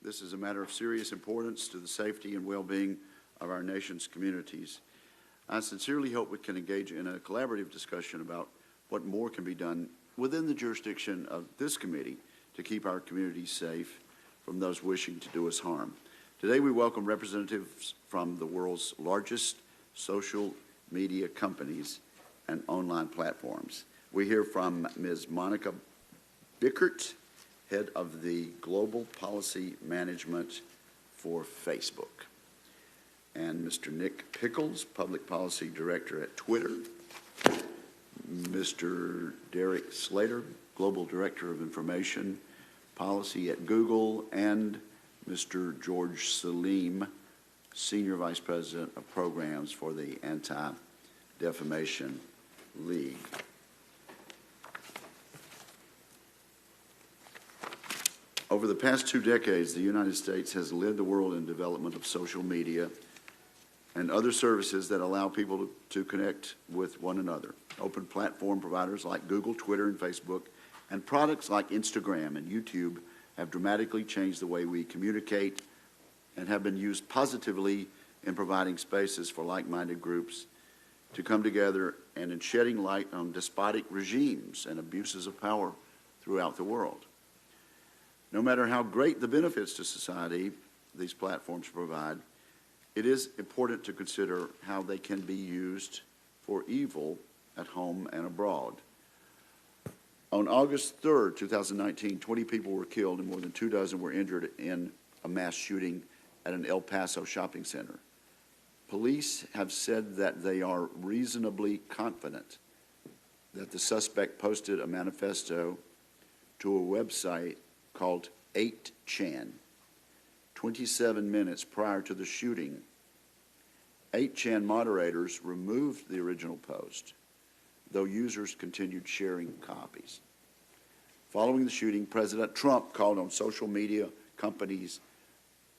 This is a matter of serious importance to the safety and well-being of our nation's communities. I sincerely hope we can engage in a collaborative discussion about what more can be done within the jurisdiction of this committee to keep our communities safe from those wishing to do us harm. Today we welcome representatives from the world's largest social media companies and online platforms. We hear from Ms. Monica Bickert, head of the Global Policy Management for Facebook, and Mr. Nick Pickles, Public Policy Director at Twitter, Mr. Derek Slater, Global Director of Information Policy at Google, and Mr. George Salim, Senior Vice President of Programs for the Anti-Defamation League. Over the past 2 decades, the United States has led the world in development of social media and other services that allow people to connect with one another. Open platform providers like Google, Twitter, and Facebook, and products like Instagram and YouTube have dramatically changed the way we communicate and have been used positively in providing spaces for like-minded groups to come together and in shedding light on despotic regimes and abuses of power throughout the world. No matter how great the benefits to society these platforms provide, it is important to consider how they can be used for evil at home and abroad. On August 3rd, 2019, 20 people were killed and more than 24 were injured in a mass shooting at an El Paso shopping center. Police have said that they are reasonably confident that the suspect posted a manifesto to a website called 8chan 27 minutes prior to the shooting. 8chan moderators removed the original post, though users continued sharing copies. Following the shooting, President Trump called on social media companies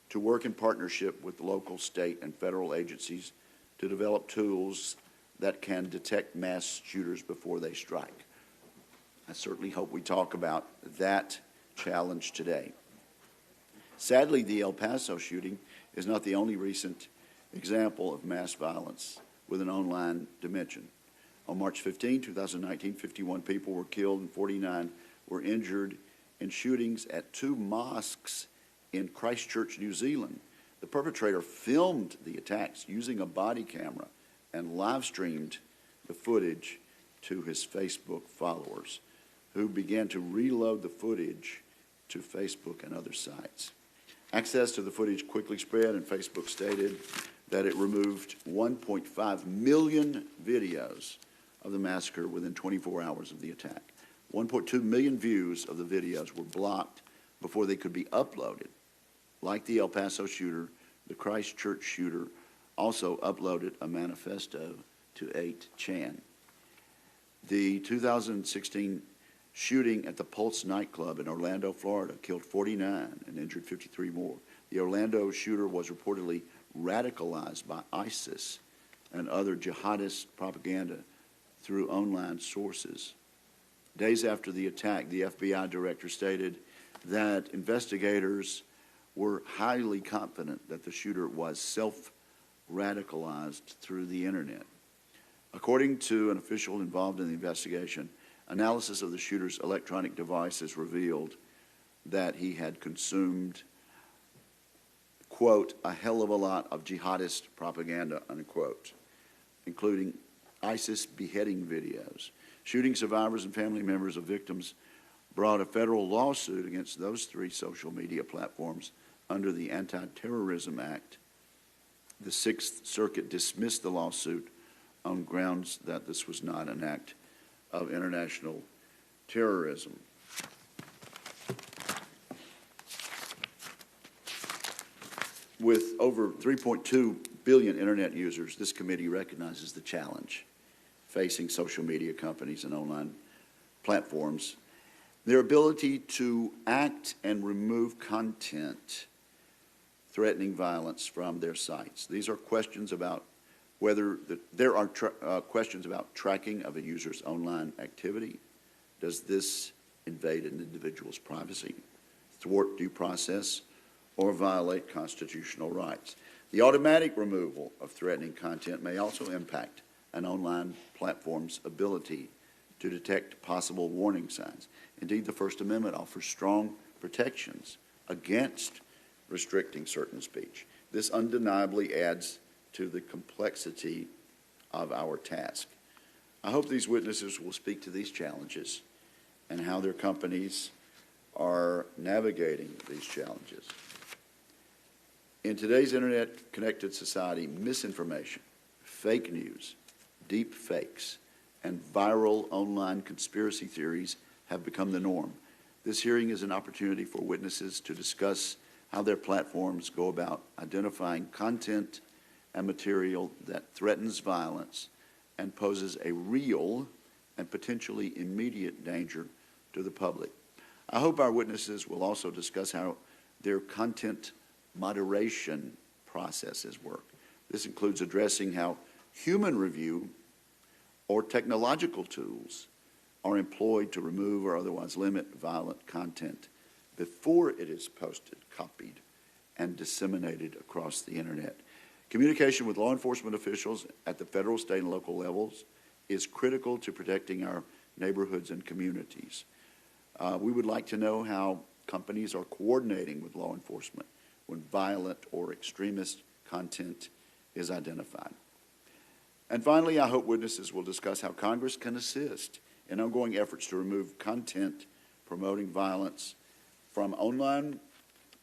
to work in partnership with local, state, and federal agencies to develop tools that can detect mass shooters before they strike. I certainly hope we talk about that challenge today. Sadly, the El Paso shooting is not the only recent example of mass violence with an online dimension. On March 15, 2019, 51 people were killed and 49 were injured in shootings at 2 mosques in Christchurch, New Zealand. The perpetrator filmed the attacks using a body camera and live streamed the footage to his Facebook followers, who began to reload the footage to Facebook and other sites. Access to the footage quickly spread, and Facebook stated that it removed 1.5 million videos of the massacre within 24 hours of the attack. 1.2 million views of the videos were blocked before they could be uploaded. Like the El Paso shooter, the Christchurch shooter also uploaded a manifesto to 8chan. The 2016 shooting at the Pulse nightclub in Orlando, Florida, killed 49 and injured 53 more. The Orlando shooter was reportedly radicalized by ISIS and other jihadist propaganda through online sources. Days after the attack, the FBI director stated that investigators were highly confident that the shooter was self-radicalized through the internet. According to an official involved in the investigation, analysis of the shooter's electronic devices revealed that he had consumed, quote, a hell of a lot of jihadist propaganda, unquote, including ISIS beheading videos. Shooting survivors and family members of victims brought a federal lawsuit against those 3 social media platforms under the Anti-Terrorism Act. The Sixth Circuit dismissed the lawsuit on grounds that this was not an act of international terrorism. With over 3.2 billion internet users, this committee recognizes the challenge facing social media companies and online platforms. Their ability to act and remove content threatening violence from their sites. These are questions about whether there are questions about tracking of a user's online activity. Does this invade an individual's privacy, thwart due process, or violate constitutional rights. The automatic removal of threatening content may also impact an online platform's ability to detect possible warning signs. Indeed, the First Amendment offers strong protections against restricting certain speech. This undeniably adds to the complexity of our task. I hope these witnesses will speak to these challenges and how their companies are navigating these challenges. In today's internet-connected society, misinformation, fake news, deep fakes, and viral online conspiracy theories have become the norm. This hearing is an opportunity for witnesses to discuss how their platforms go about identifying content and material that threatens violence and poses a real and potentially immediate danger to the public. I hope our witnesses will also discuss how their content moderation processes work. This includes addressing how human review or technological tools are employed to remove or otherwise limit violent content before it is posted, copied, and disseminated across the internet. Communication with law enforcement officials at the federal, state, and local levels is critical to protecting our neighborhoods and communities. We would like to know how companies are coordinating with law enforcement when violent or extremist content is identified. And finally, I hope witnesses will discuss how Congress can assist in ongoing efforts to remove content promoting violence from online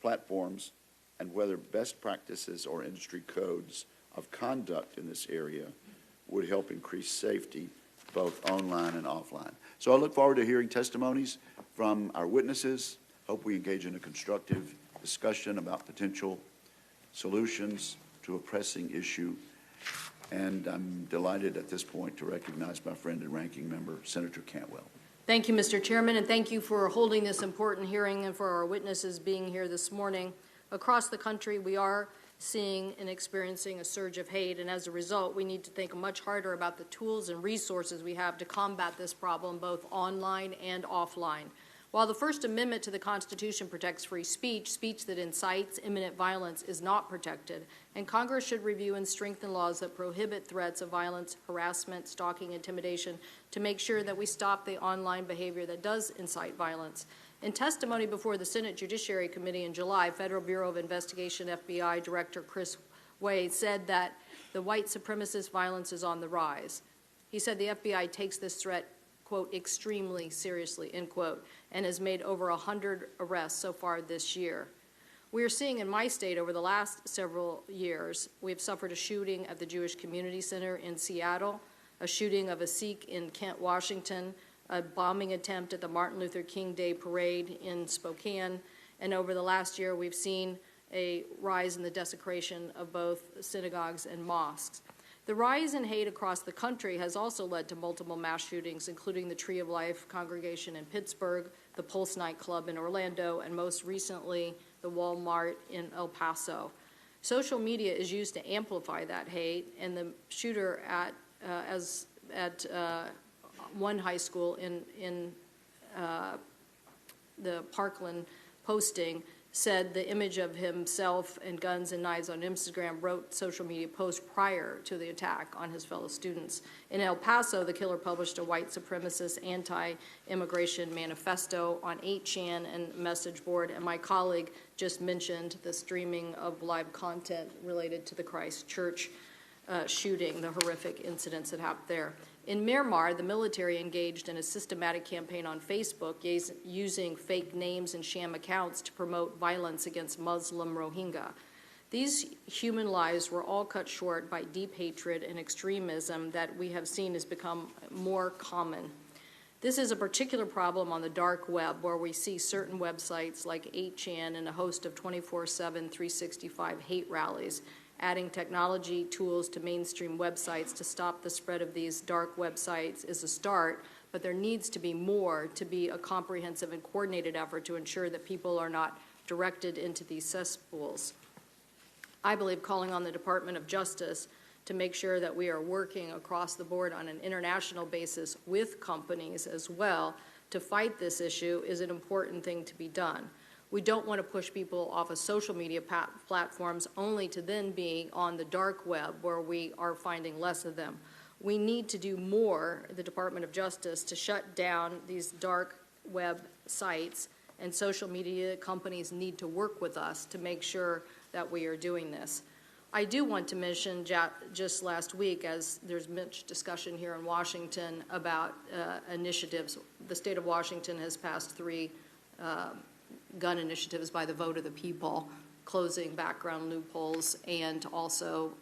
platforms and whether best practices or industry codes of conduct in this area would help increase safety both online and offline. So I look forward to hearing testimonies from our witnesses. Hope we engage in a constructive discussion about potential solutions to a pressing issue. And I'm delighted at this point to recognize my friend and ranking member, Senator Cantwell. Thank you, Mr. Chairman, and thank you for holding this important hearing and for our witnesses being here this morning. Across the country, we are seeing and experiencing a surge of hate, and as a result, we need to think much harder about the tools and resources we have to combat this problem, both online and offline. While the First Amendment to the Constitution protects free speech, speech that incites imminent violence is not protected, and Congress should review and strengthen laws that prohibit threats of violence, harassment, stalking, intimidation to make sure that we stop the online behavior that does incite violence. In testimony before the Senate Judiciary Committee in July, Federal Bureau of Investigation FBI Director Chris Wade said that the white supremacist violence is on the rise. He said the FBI takes this threat, quote, extremely seriously, end quote, and has made over 100 arrests so far this year. We are seeing in my state over the last several years, we have suffered a shooting at the Jewish Community Center in Seattle, a shooting of a Sikh in Kent, Washington, a bombing attempt at the Martin Luther King Day Parade in Spokane, and over the last year we've seen a rise in the desecration of both synagogues and mosques. The rise in hate across the country has also led to multiple mass shootings, including the Tree of Life congregation in Pittsburgh, the Pulse nightclub in Orlando, and most recently, the Walmart in El Paso. Social media is used to amplify that hate, and the shooter at one high school in the Parkland posting said the image of himself and guns and knives on Instagram wrote social media posts prior to the attack on his fellow students. In El Paso, the killer published a white supremacist anti-immigration manifesto on 8chan and message board, and my colleague just mentioned the streaming of live content related to the Christ Church shooting, the horrific incidents that happened there. In Myanmar, the military engaged in a systematic campaign on Facebook using fake names and sham accounts to promote violence against Muslim Rohingya. These human lives were all cut short by deep hatred and extremism that we have seen has become more common. This is a particular problem on the dark web, where we see certain websites like 8chan and a host of 24/7, 365 hate rallies, adding technology tools to mainstream websites to stop the spread of these dark websites is a start, but there needs to be more, to be a comprehensive and coordinated effort to ensure that people are not directed into these cesspools. I believe calling on the Department of Justice to make sure that we are working across the board on an international basis with companies as well to fight this issue is an important thing to be done. We don't want to push people off of social media platforms only to then be on the dark web where we are finding less of them. We need to do more, the Department of Justice, to shut down these dark web sites, and social media companies need to work with us to make sure that we are doing this. I do want to mention just last week, as there's much discussion here in Washington about initiatives, the state of Washington has passed 3 gun initiatives by the vote of the people, closing background loopholes and also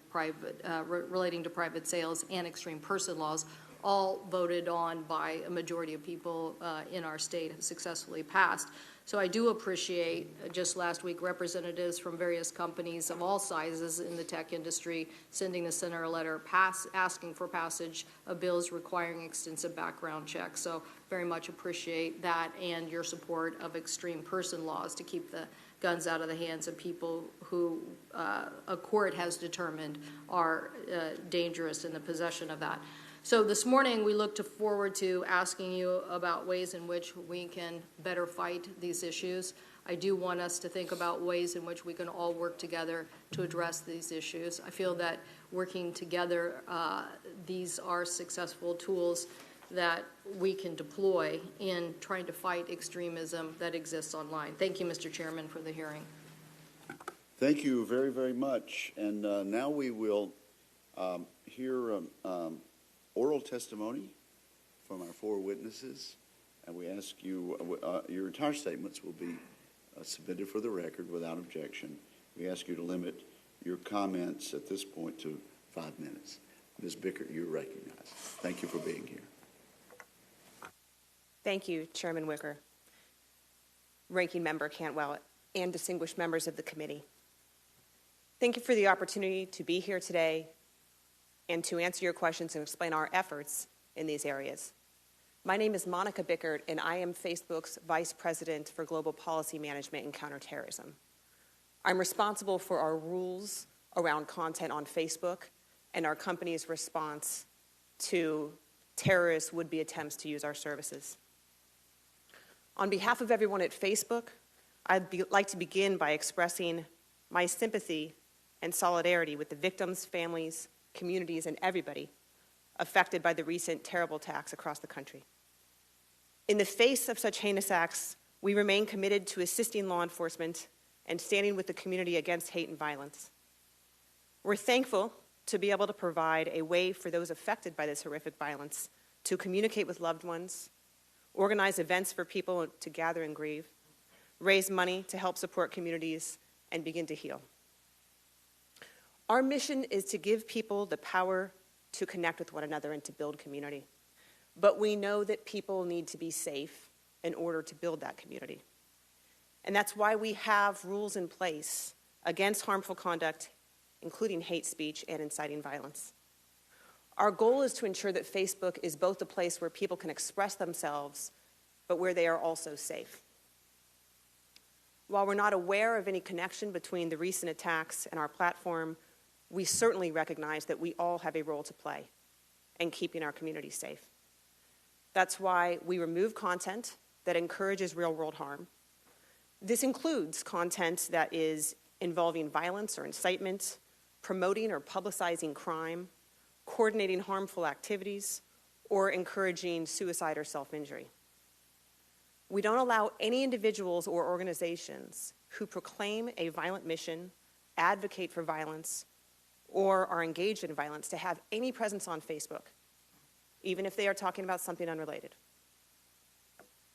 relating to private sales and extreme person laws, all voted on by a majority of people in our state, have successfully passed. So I do appreciate, just last week, representatives from various companies of all sizes in the tech industry sending the Senator a letter asking for passage of bills requiring extensive background checks. So very much appreciate that and your support of extreme person laws to keep the guns out of the hands of people who a court has determined are dangerous in the possession of that. So this morning we look forward to asking you about ways in which we can better fight these issues. I do want us to think about ways in which we can all work together to address these issues. I feel that working together, these are successful tools that we can deploy in trying to fight extremism that exists online. Thank you, Mr. Chairman, for the hearing. Thank you very, very much. And now we will hear oral testimony from our 4 witnesses, and we ask you, your entire statements will be submitted for the record without objection. We ask you to limit your comments at this point to 5 minutes. Ms. Bickert, you're recognized. Thank you for being here. Thank you, Chairman Wicker, Ranking Member Cantwell, and distinguished members of the committee. Thank you for the opportunity to be here today and to answer your questions and explain our efforts in these areas. My name is Monica Bickert, and I am Facebook's Vice President for Global Policy Management and Counterterrorism. I'm responsible for our rules around content on Facebook and our company's response to terrorists' would-be attempts to use our services. On behalf of everyone at Facebook, I'd like to begin by expressing my sympathy and solidarity with the victims, families, communities, and everybody affected by the recent terrible attacks across the country. In the face of such heinous acts, we remain committed to assisting law enforcement and standing with the community against hate and violence. We're thankful to be able to provide a way for those affected by this horrific violence to communicate with loved ones, organize events for people to gather and grieve, raise money to help support communities, and begin to heal. Our mission is to give people the power to connect with one another and to build community. But we know that people need to be safe in order to build that community. And that's why we have rules in place against harmful conduct, including hate speech and inciting violence. Our goal is to ensure that Facebook is both a place where people can express themselves, but where they are also safe. While we're not aware of any connection between the recent attacks and our platform, we certainly recognize that we all have a role to play in keeping our community safe. That's why we remove content that encourages real-world harm. This includes content that is involving violence or incitement, promoting or publicizing crime, coordinating harmful activities, or encouraging suicide or self-injury. We don't allow any individuals or organizations who proclaim a violent mission, advocate for violence, or are engaged in violence to have any presence on Facebook, even if they are talking about something unrelated.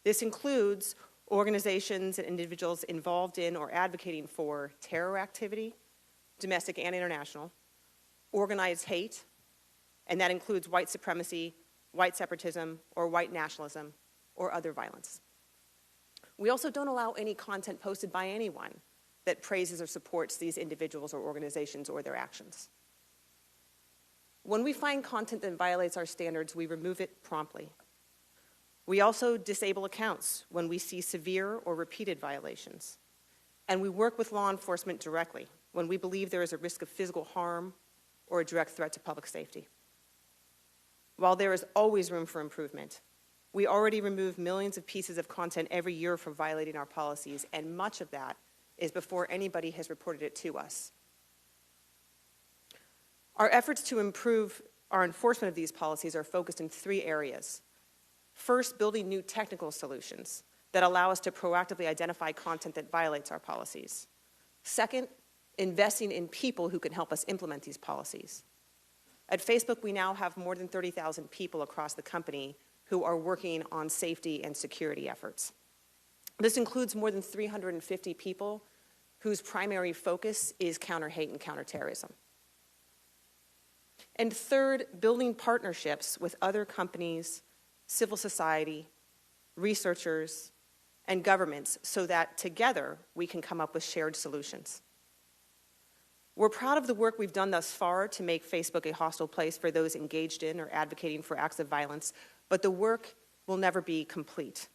This includes organizations and individuals involved in or advocating for terror activity, domestic and international, organized hate, and that includes white supremacy, white separatism, or white nationalism, or other violence. We also don't allow any content posted by anyone that praises or supports these individuals or organizations or their actions. When we find content that violates our standards, we remove it promptly. We also disable accounts when we see severe or repeated violations. And we work with law enforcement directly when we believe there is a risk of physical harm or a direct threat to public safety. While there is always room for improvement, We already remove millions of pieces of content every year for violating our policies, and much of that is before anybody has reported it to us. Our efforts to improve our enforcement of these policies are focused in 3 areas. First, building new technical solutions that allow us to proactively identify content that violates our policies. Second, investing in people who can help us implement these policies. At Facebook, we now have more than 30,000 people across the company who are working on safety and security efforts. This includes more than 350 people whose primary focus is counter-hate and counterterrorism. And third, building partnerships with other companies, civil society, researchers, and governments so that together we can come up with shared solutions. We're proud of the work we've done thus far to make Facebook a hostile place for those engaged in or advocating for acts of violence, but the work will never be complete.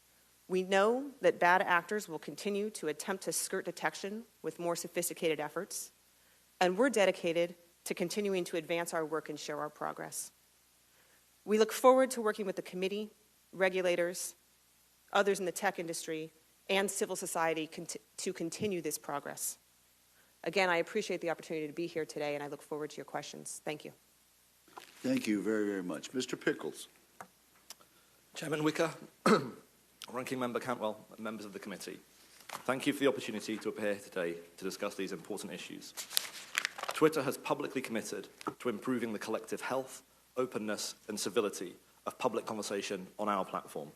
We know that bad actors will continue to attempt to skirt detection with more sophisticated efforts, and we're dedicated to continuing to advance our work and share our progress. We look forward to working with the committee, regulators, others in the tech industry, and civil society to continue this progress. Again, I appreciate the opportunity to be here today, and I look forward to your questions. Thank you. Thank you very, very much. Mr. Pickles. Chairman Wicker, Ranking Member Cantwell, and members of the committee, thank you for the opportunity to appear today to discuss these important issues. Twitter has publicly committed to improving the collective health, openness, and civility of public conversation on our platform.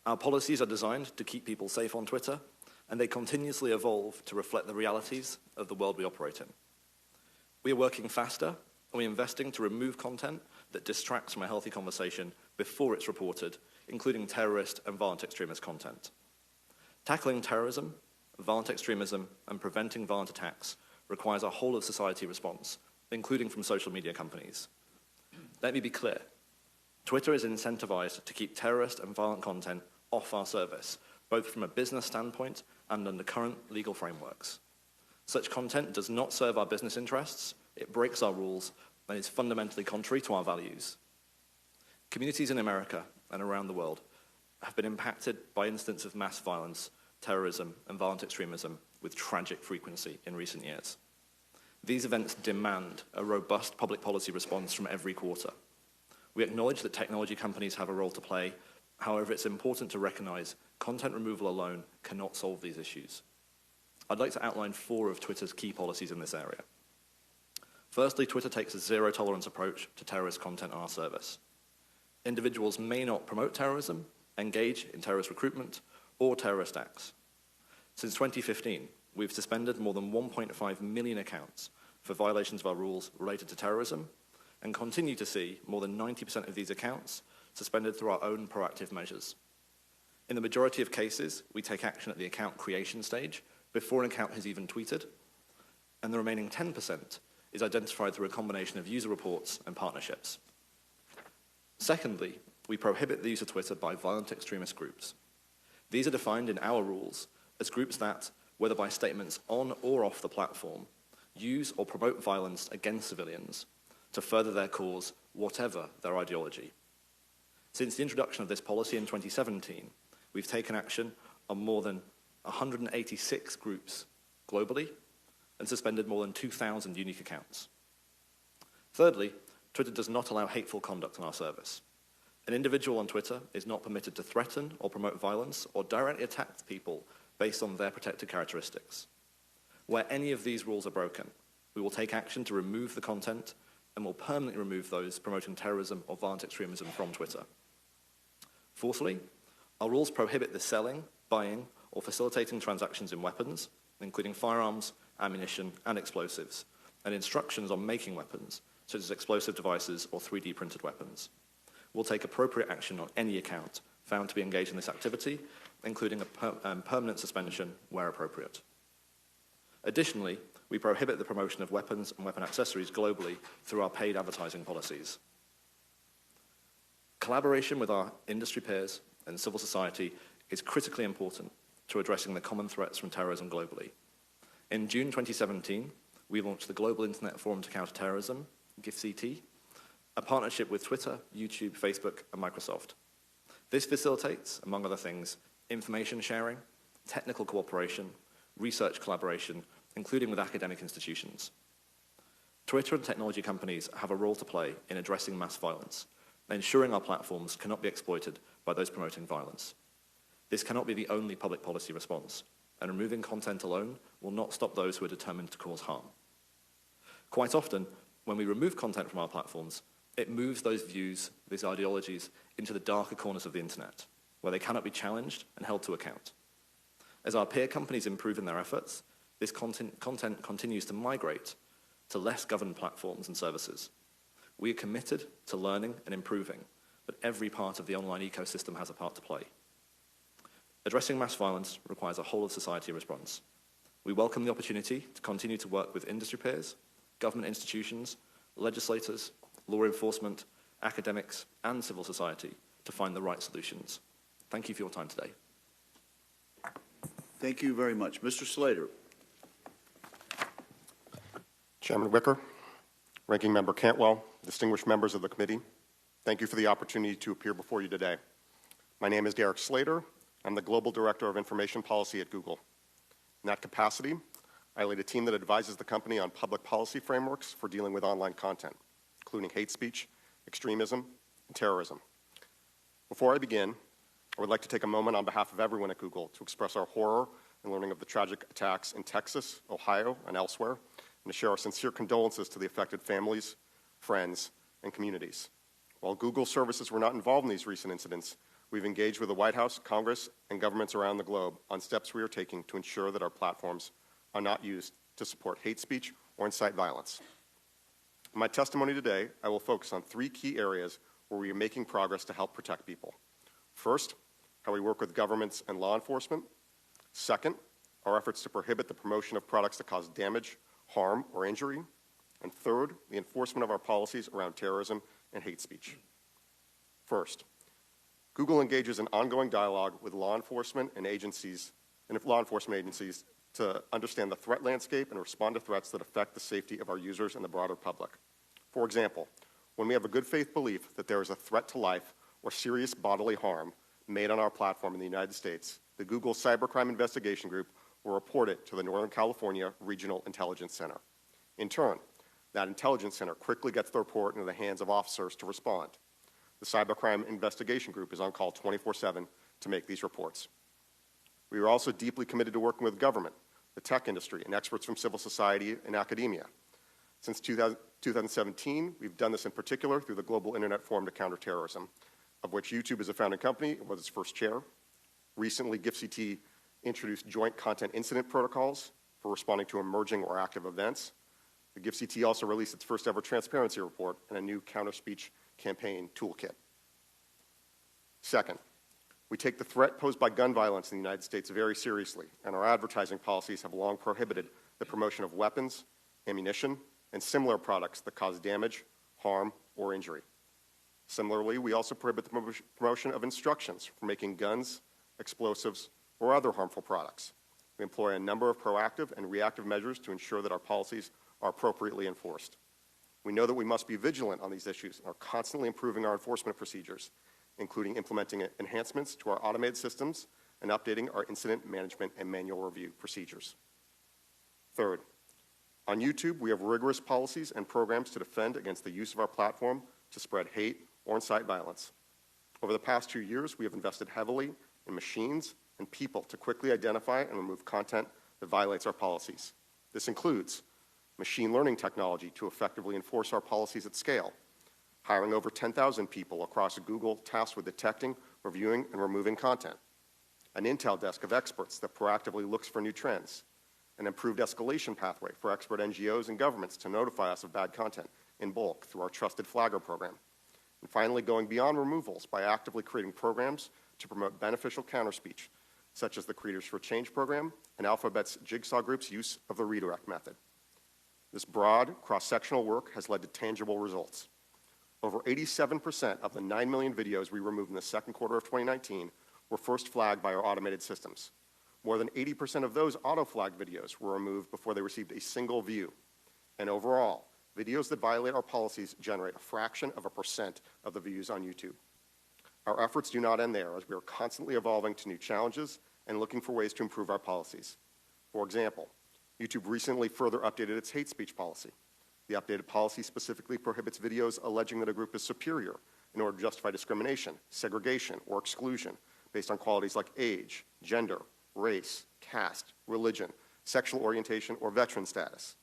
Our policies are designed to keep people safe on Twitter, and they continuously evolve to reflect the realities of the world we operate in. We are working faster, and we're investing to remove content that distracts from a healthy conversation before it's reported, including terrorist and violent extremist content. Tackling terrorism, violent extremism, and preventing violent attacks requires a whole-of-society response, including from social media companies. Let me be clear. Twitter is incentivized to keep terrorist and violent content off our service, both from a business standpoint and under current legal frameworks. Such content does not serve our business interests, it breaks our rules, and is fundamentally contrary to our values. Communities in America and around the world have been impacted by incidents of mass violence, terrorism, and violent extremism with tragic frequency in recent years. These events demand a robust public policy response from every quarter. We acknowledge that technology companies have a role to play. However, it's important to recognize content removal alone cannot solve these issues. I'd like to outline 4 of Twitter's key policies in this area. Firstly, Twitter takes a zero-tolerance approach to terrorist content on our service. Individuals may not promote terrorism, engage in terrorist recruitment, or terrorist acts. Since 2015, we've suspended more than 1.5 million accounts for violations of our rules related to terrorism, and continue to see more than 90% of these accounts suspended through our own proactive measures. In the majority of cases, we take action at the account creation stage before an account has even tweeted, and the remaining 10% is identified through a combination of user reports and partnerships. Secondly, we prohibit the use of Twitter by violent extremist groups. These are defined in our rules as groups that, whether by statements on or off the platform, use or promote violence against civilians to further their cause, whatever their ideology. Since the introduction of this policy in 2017, we've taken action on more than 186 groups globally and suspended more than 2,000 unique accounts. Thirdly, Twitter does not allow hateful conduct on our service. An individual on Twitter is not permitted to threaten or promote violence or directly attack people based on their protected characteristics. Where any of these rules are broken, we will take action to remove the content and will permanently remove those promoting terrorism or violent extremism from Twitter. Fourthly, our rules prohibit the selling, buying, or facilitating transactions in weapons, including firearms, ammunition, and explosives, and instructions on making weapons, such as explosive devices or 3D printed weapons. We'll take appropriate action on any account found to be engaged in this activity, including a permanent suspension where appropriate. Additionally, we prohibit the promotion of weapons and weapon accessories globally through our paid advertising policies. Collaboration with our industry peers and civil society is critically important to addressing the common threats from terrorism globally. In June 2017, we launched the Global Internet Forum to Counter Terrorism, GIFCT, a partnership with Twitter, YouTube, Facebook, and Microsoft. This facilitates, among other things, information sharing, technical cooperation, research collaboration, including with academic institutions. Twitter and technology companies have a role to play in addressing mass violence, ensuring our platforms cannot be exploited by those promoting violence. This cannot be the only public policy response, and removing content alone will not stop those who are determined to cause harm. Quite often, when we remove content from our platforms, it moves those views, these ideologies, into the darker corners of the internet, where they cannot be challenged and held to account. As our peer companies improve in their efforts, this content continues to migrate to less governed platforms and services. We are committed to learning and improving, but every part of the online ecosystem has a part to play. Addressing mass violence requires a whole-of-society response. We welcome the opportunity to continue to work with industry peers, government institutions, legislators, law enforcement, academics, and civil society to find the right solutions. Thank you for your time today. Thank you very much. Mr. Slater. Chairman Wicker, Ranking Member Cantwell, distinguished members of the committee, thank you for the opportunity to appear before you today. My name is Derek Slater. I'm the Global Director of Information Policy at Google. In that capacity, I lead a team that advises the company on public policy frameworks for dealing with online content, including hate speech, extremism, and terrorism. Before I begin, I would like to take a moment on behalf of everyone at Google to express our horror in learning of the tragic attacks in Texas, Ohio, and elsewhere, and to share our sincere condolences to the affected families, friends, and communities. While Google services were not involved in these recent incidents, we've engaged with the White House, Congress, and governments around the globe on steps we are taking to ensure that our platforms are not used to support hate speech or incite violence. In my testimony today, I will focus on 3 key areas where we are making progress to help protect people. First, how we work with governments and law enforcement. Second, our efforts to prohibit the promotion of products that cause damage, harm, or injury. And third, the enforcement of our policies around terrorism and hate speech. First, Google engages in ongoing dialogue with law enforcement agencies to understand the threat landscape and respond to threats that affect the safety of our users and the broader public. For example, when we have a good faith belief that there is a threat to life or serious bodily harm made on our platform in the United States, the Google Cybercrime Investigation Group will report it to the Northern California Regional Intelligence Center. In turn, that intelligence center quickly gets the report into the hands of officers to respond. The Cybercrime Investigation Group is on call 24/7 to make these reports. We are also deeply committed to working with government, the tech industry, and experts from civil society and academia. Since 2017, we've done this in particular through the Global Internet Forum to Counter Terrorism, of which YouTube is a founding company and was its first chair. Recently, GIFCT introduced joint content incident protocols for responding to emerging or active events. The GIFCT also released its first ever transparency report and a new counter-speech campaign toolkit. Second, we take the threat posed by gun violence in the United States very seriously, and our advertising policies have long prohibited the promotion of weapons, ammunition, and similar products that cause damage, harm, or injury. Similarly, we also prohibit the promotion of instructions for making guns, explosives, or other harmful products. We employ a number of proactive and reactive measures to ensure that our policies are appropriately enforced. We know that we must be vigilant on these issues and are constantly improving our enforcement procedures, including implementing enhancements to our automated systems and updating our incident management and manual review procedures. Third, on YouTube, we have rigorous policies and programs to defend against the use of our platform to spread hate or incite violence. Over the past 2 years, we have invested heavily in machines and people to quickly identify and remove content that violates our policies. This includes machine learning technology to effectively enforce our policies at scale, hiring over 10,000 people across Google tasked with detecting, reviewing, and removing content, an intel desk of experts that proactively looks for new trends, an improved escalation pathway for expert NGOs and governments to notify us of bad content in bulk through our Trusted Flagger program, and finally going beyond removals by actively creating programs to promote beneficial counterspeech, such as the Creators for Change program and Alphabet's Jigsaw Group's use of the redirect method. This broad, cross-sectional work has led to tangible results. Over 87% of the 9 million videos we removed in the second quarter of 2019 were first flagged by our automated systems. More than 80% of those auto-flagged videos were removed before they received a single view. And overall, videos that violate our policies generate a fraction of a % of the views on YouTube. Our efforts do not end there, as we are constantly evolving to new challenges and looking for ways to improve our policies. For example, YouTube recently further updated its hate speech policy. The updated policy specifically prohibits videos alleging that a group is superior in order to justify discrimination, segregation, or exclusion based on qualities like age, gender, race, caste, religion, sexual orientation, or veteran status.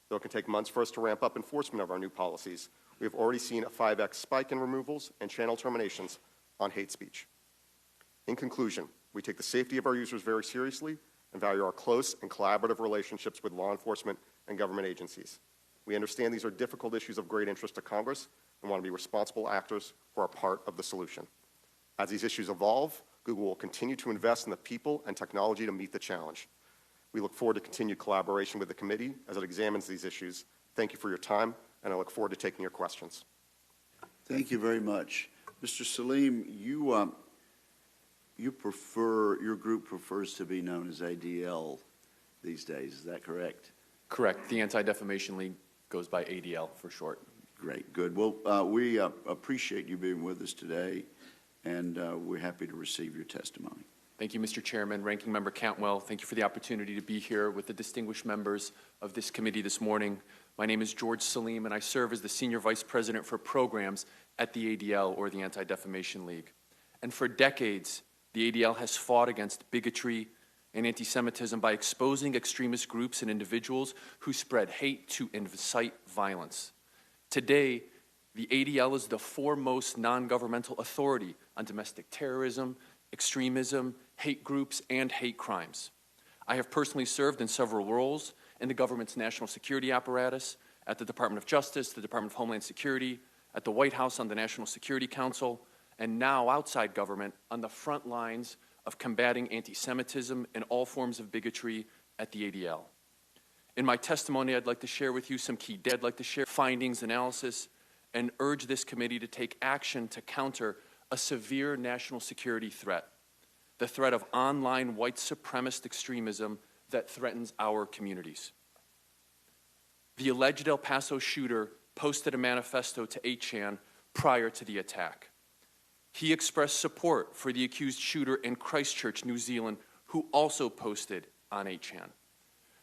Though it can take months for us to ramp up enforcement of our new policies, we have already seen a 5x spike in removals and channel terminations on hate speech. In conclusion, we take the safety of our users very seriously and value our close and collaborative relationships with law enforcement and government agencies. We understand these are difficult issues of great interest to Congress and want to be responsible actors who are part of the solution. As these issues evolve, Google will continue to invest in the people and technology to meet the challenge. We look forward to continued collaboration with the committee as it examines these issues. Thank you for your time, and I look forward to taking your questions. Thank you very much. Mr. Salim, your group prefers to be known as ADL these days, is that correct? Correct. The Anti-Defamation League goes by ADL for short. Great, good. Well, we appreciate you being with us today, and we're happy to receive your testimony. Thank you, Mr. Chairman. Ranking Member Cantwell, thank you for the opportunity to be here with the distinguished members of this committee this morning. My name is George Salim, and I serve as the Senior Vice President for Programs at the ADL, or the Anti-Defamation League. And for decades, the ADL has fought against bigotry and anti-Semitism by exposing extremist groups and individuals who spread hate to incite violence. Today, the ADL is the foremost non-governmental authority on domestic terrorism, extremism, hate groups, and hate crimes. I have personally served in several roles in the government's national security apparatus, at the Department of Justice, the Department of Homeland Security, at the White House on the National Security Council, and now outside government on the front lines of combating anti-Semitism and all forms of bigotry at the ADL. In my testimony, I'd like to share with you some key findings, analysis, and urge this committee to take action to counter a severe national security threat, the threat of online white supremacist extremism that threatens our communities. The alleged El Paso shooter posted a manifesto to 8chan prior to the attack. He expressed support for the accused shooter in Christchurch, New Zealand, who also posted on 8chan.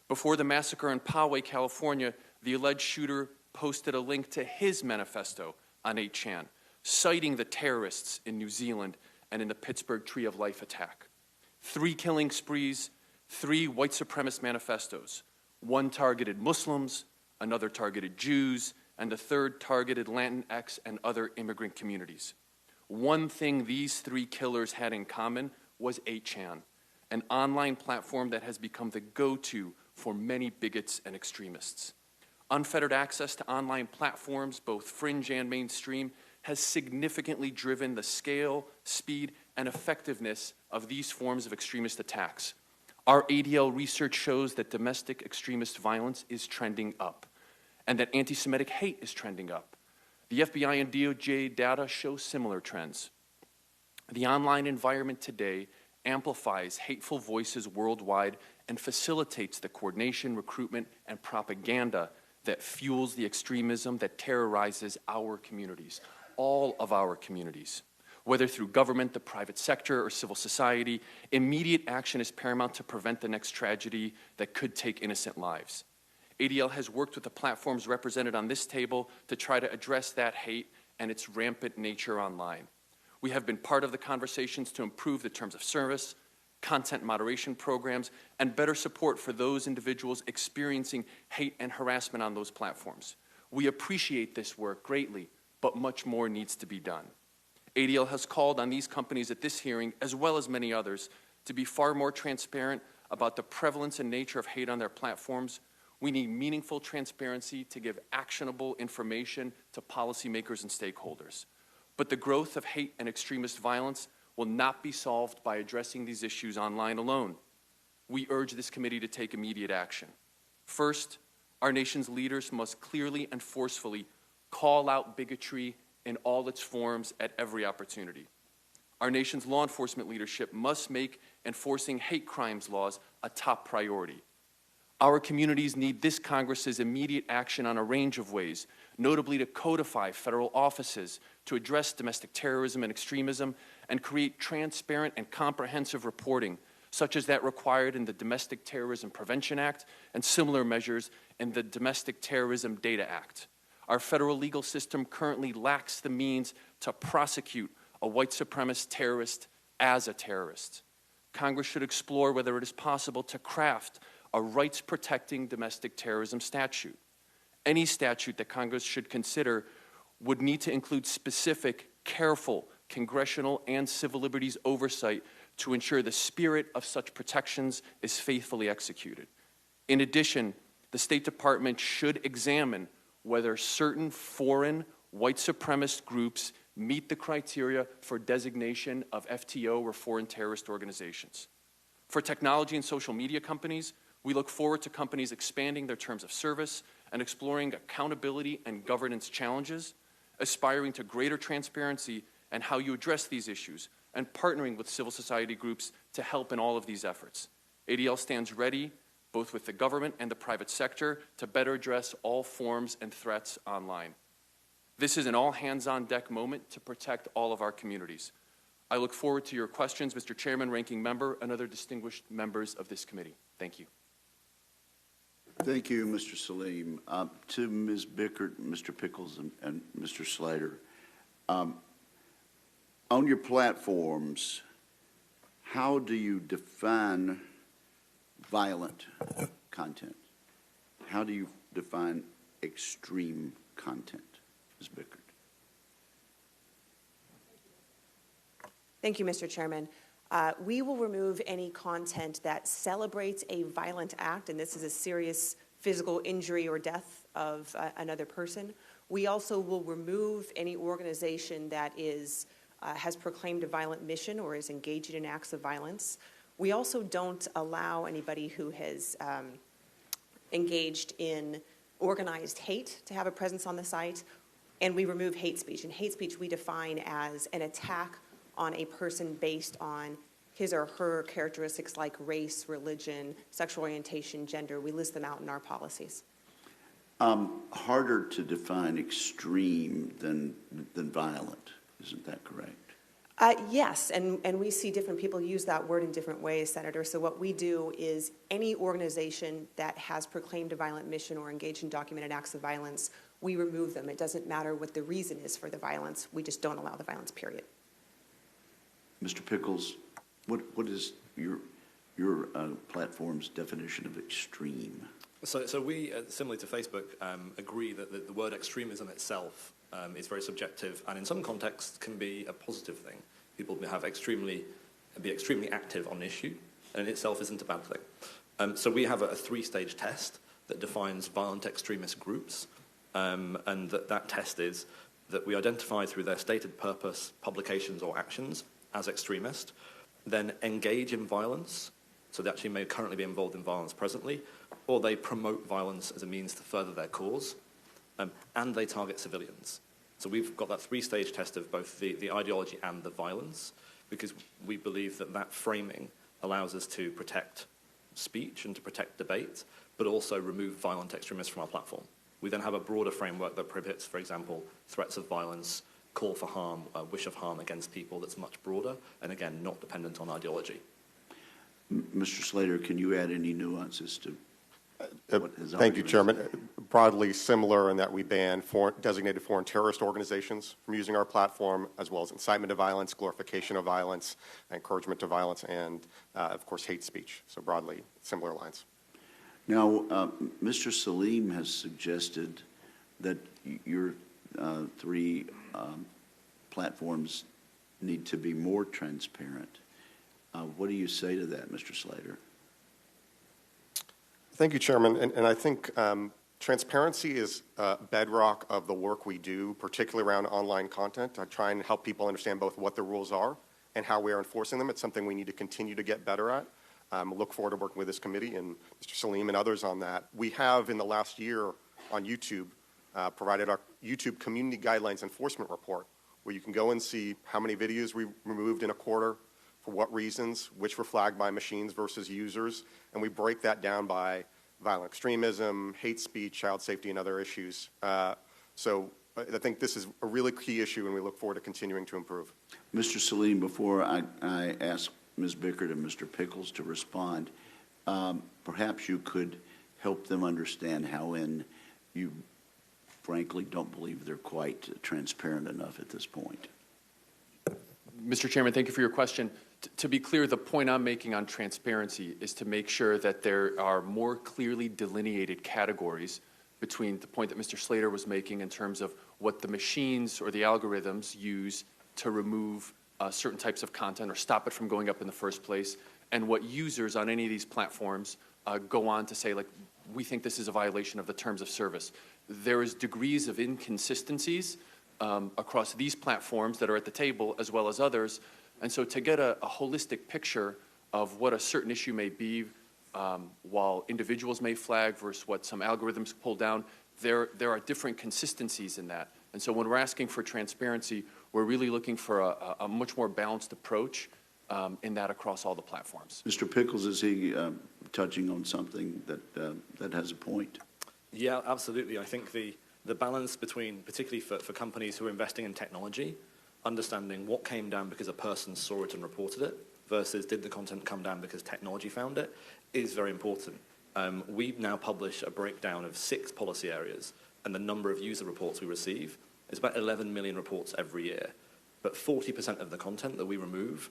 Before the massacre in Poway, California, the alleged shooter posted a link to his manifesto on 8chan, citing the terrorists in New Zealand and in the Pittsburgh Tree of Life attack. 3 killing sprees, 3 white supremacist manifestos. One targeted Muslims, another targeted Jews, and the third targeted Latinx and other immigrant communities. One thing these 3 killers had in common was 8chan, an online platform that has become the go-to for many bigots and extremists. Unfettered access to online platforms, both fringe and mainstream, has significantly driven the scale, speed, and effectiveness of these forms of extremist attacks. Our ADL research shows that domestic extremist violence is trending up, and that anti-Semitic hate is trending up. The FBI and DOJ data show similar trends. The online environment today amplifies hateful voices worldwide and facilitates the coordination, recruitment, and propaganda that fuels the extremism that terrorizes our communities, all of our communities. Whether through government, the private sector, or civil society, immediate action is paramount to prevent the next tragedy that could take innocent lives. ADL has worked with the platforms represented on this table to try to address that hate and its rampant nature online. We have been part of the conversations to improve the terms of service, content moderation programs, and better support for those individuals experiencing hate and harassment on those platforms. We appreciate this work greatly, but much more needs to be done. ADL has called on these companies at this hearing, as well as many others, to be far more transparent about the prevalence and nature of hate on their platforms. We need meaningful transparency to give actionable information to policymakers and stakeholders. But the growth of hate and extremist violence will not be solved by addressing these issues online alone. We urge this committee to take immediate action. First, our nation's leaders must clearly and forcefully call out bigotry in all its forms at every opportunity. Our nation's law enforcement leadership must make enforcing hate crimes laws a top priority. Our communities need this Congress's immediate action on a range of ways, notably to codify federal offices to address domestic terrorism and extremism and create transparent and comprehensive reporting, such as that required in the Domestic Terrorism Prevention Act and similar measures in the Domestic Terrorism Data Act. Our federal legal system currently lacks the means to prosecute a white supremacist terrorist as a terrorist. Congress should explore whether it is possible to craft a rights-protecting domestic terrorism statute. Any statute that Congress should consider would need to include specific, careful congressional and civil liberties oversight to ensure the spirit of such protections is faithfully executed. In addition, the State Department should examine whether certain foreign white supremacist groups meet the criteria for designation of FTO or foreign terrorist organizations. For technology and social media companies, we look forward to companies expanding their terms of service and exploring accountability and governance challenges, aspiring to greater transparency and how you address these issues, and partnering with civil society groups to help in all of these efforts. ADL stands ready, both with the government and the private sector, to better address all forms and threats online. This is an all-hands-on-deck moment to protect all of our communities. I look forward to your questions, Mr. Chairman, Ranking Member, and other distinguished members of this committee. Thank you. Thank you, Mr. Salim. To Ms. Bickert, Mr. Pickles, and Mr. Slater, on your platforms, how do you define violent content? How do you define extreme content, Ms. Bickert? Thank you, Mr. Chairman. We will remove any content that celebrates a violent act, and this is a serious physical injury or death of another person. We also will remove any organization that has proclaimed a violent mission or is engaged in acts of violence. We also don't allow anybody who has engaged in organized hate to have a presence on the site, and we remove hate speech. And hate speech we define as an attack on a person based on his or her characteristics like race, religion, sexual orientation, gender. We list them out in our policies. Harder to define extreme than violent, isn't that correct? Yes, and we see different people use that word in different ways, Senator. So what we do is any organization that has proclaimed a violent mission or engaged in documented acts of violence, we remove them. It doesn't matter what the reason is for the violence. We just don't allow the violence, period. Mr. Pickles, what is your platform's definition of extreme? So we, similarly to Facebook, agree that the word extremism itself is very subjective, and in some contexts can be a positive thing. People be extremely active on an issue, and in itself isn't a bad thing. So we have a three-stage test that defines violent extremist groups, and that test is that we identify through their stated purpose, publications, or actions as extremist, then engage in violence, so they actually may currently be involved in violence presently, or they promote violence as a means to further their cause, and they target civilians. So we've got that three-stage test of both the ideology and the violence, because we believe that framing allows us to protect speech and to protect debate, but also remove violent extremists from our platform. We then have a broader framework that prohibits, for example, threats of violence, call for harm, wish of harm against people that's much broader, and again, not dependent on ideology. Mr. Slater, can you add any nuances to what has Thank you, been Chairman. said? Broadly similar in that we ban designated foreign terrorist organizations from using our platform, as well as incitement to violence, glorification of violence, encouragement to violence, and, of course, hate speech. So broadly, similar lines. Now, Mr. Salim has suggested that your three platforms need to be more transparent. What do you say to that, Mr. Slater? Thank you, Chairman. And I think transparency is a bedrock of the work we do, particularly around online content. I try and help people understand both what the rules are and how we are enforcing them. It's something we need to continue to get better at. Look forward to working with this committee and Mr. Salim and others on that. We have, in the last year on YouTube, provided our YouTube Community Guidelines Enforcement Report, where you can go and see how many videos we removed in a quarter, for what reasons, which were flagged by machines versus users, and we break that down by violent extremism, hate speech, child safety, and other issues. So I think this is a really key issue, and we look forward to continuing to improve. Mr. Salim, before I ask Ms. Bickert and Mr. Pickles to respond, perhaps you could help them understand how you frankly don't believe they're quite transparent enough at this point. Mr. Chairman, thank you for your question. To be clear, the point I'm making on transparency is to make sure that there are more clearly delineated categories between the point that Mr. Slater was making in terms of what the machines or the algorithms use to remove certain types of content or stop it from going up in the first place, and what users on any of these platforms go on to say, like, we think this is a violation of the terms of service. There is degrees of inconsistencies across these platforms that are at the table as well as others, and so to get a holistic picture of what a certain issue may be, while individuals may flag versus what some algorithms pull down, there are different consistencies in that. And so when we're asking for transparency, we're really looking for a much more balanced approach in that across all the platforms. Mr. Pickles, is he touching on something that has a point? Yeah, absolutely. I think the balance between, particularly for companies who are investing in technology, understanding what came down because a person saw it and reported it versus did the content come down because technology found it, is very important. We now publish a breakdown of 6 policy areas, and the number of user reports we receive is about 11 million reports every year. But 40% of the content that we remove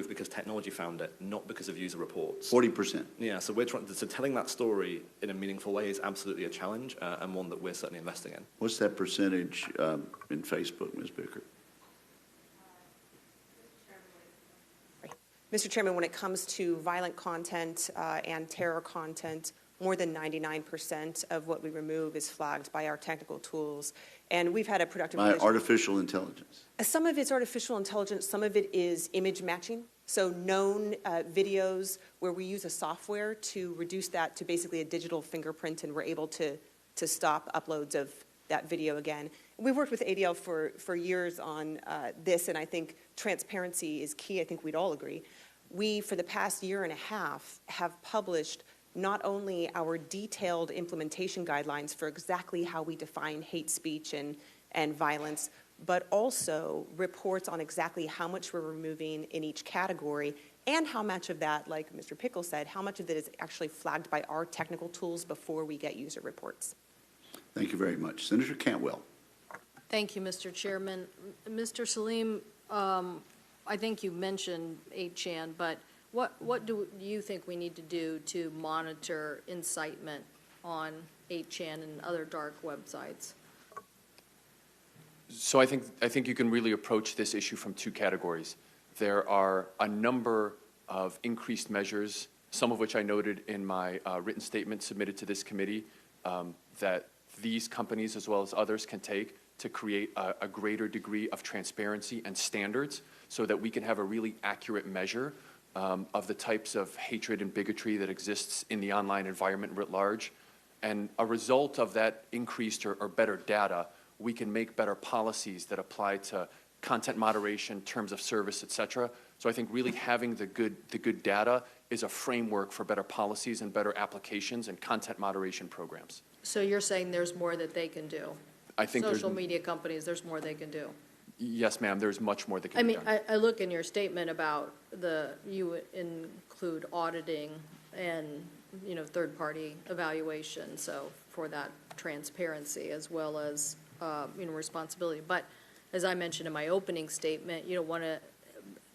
because technology found it, not because of user reports. 40%? Yeah, so telling that story in a meaningful way is absolutely a challenge, and one that we're certainly investing in. What's that percentage in Facebook, Ms. Bickert? Mr. Chairman, when it comes to violent content and terror content, more than 99% of what we remove is flagged by our technical tools. And we've had a productive By artificial intelligence? Some of it's artificial intelligence, some of it is image matching. So known videos where we use a software to reduce that to basically a digital fingerprint, and we're able to stop uploads of that video again. We've worked with ADL for years on this, and I think transparency is key. I think we'd all agree. We, for the past year and a half, have published not only our detailed implementation guidelines for exactly how we define hate speech and violence, but also reports on exactly how much we're removing in each category, and how much of that, like Mr. Pickle said, how much of it is actually flagged by our technical tools before we get user reports. Thank you very much. Senator Cantwell. Thank you, Mr. Chairman. Mr. Salim, I think you mentioned 8chan, but what do you think we need to do to monitor incitement on 8chan and other dark websites? So I think you can really approach this issue from 2 categories. There are a number of increased measures, some of which I noted in my written statement submitted to this committee, that these companies as well as others can take to create a greater degree of transparency and standards so that we can have a really accurate measure of the types of hatred and bigotry that exists in the online environment writ large. And a result of that increased or better data, we can make better policies that apply to content moderation, terms of service, et cetera. So I think really having the good data is a framework for better policies and better applications and content moderation programs. So you're saying there's more that they can do? I think social media companies, there's more they can do? Yes, ma'am, there's much more that can be done. I look in your statement about you include auditing and, third-party evaluation, so for that transparency as well as, responsibility. But as I mentioned in my opening statement, you don't want to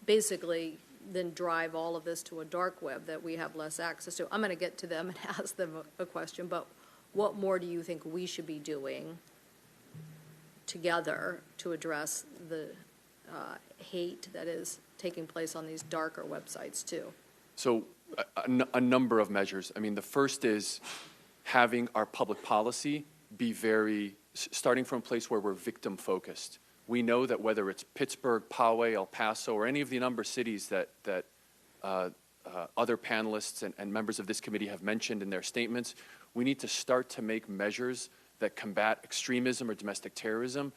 basically then drive all of this to a dark web that we have less access to. I'm going to get to them and ask them a question, but what more do you think we should be doing together to address the hate that is taking place on these darker websites too? So a number of measures. I mean, the first is having our public policy be starting from a place where we're victim focused. We know that whether it's Pittsburgh, Poway, El Paso, or any of the number of cities that other panelists and members of this committee have mentioned in their statements, we need to start to make measures that combat extremism or domestic terrorism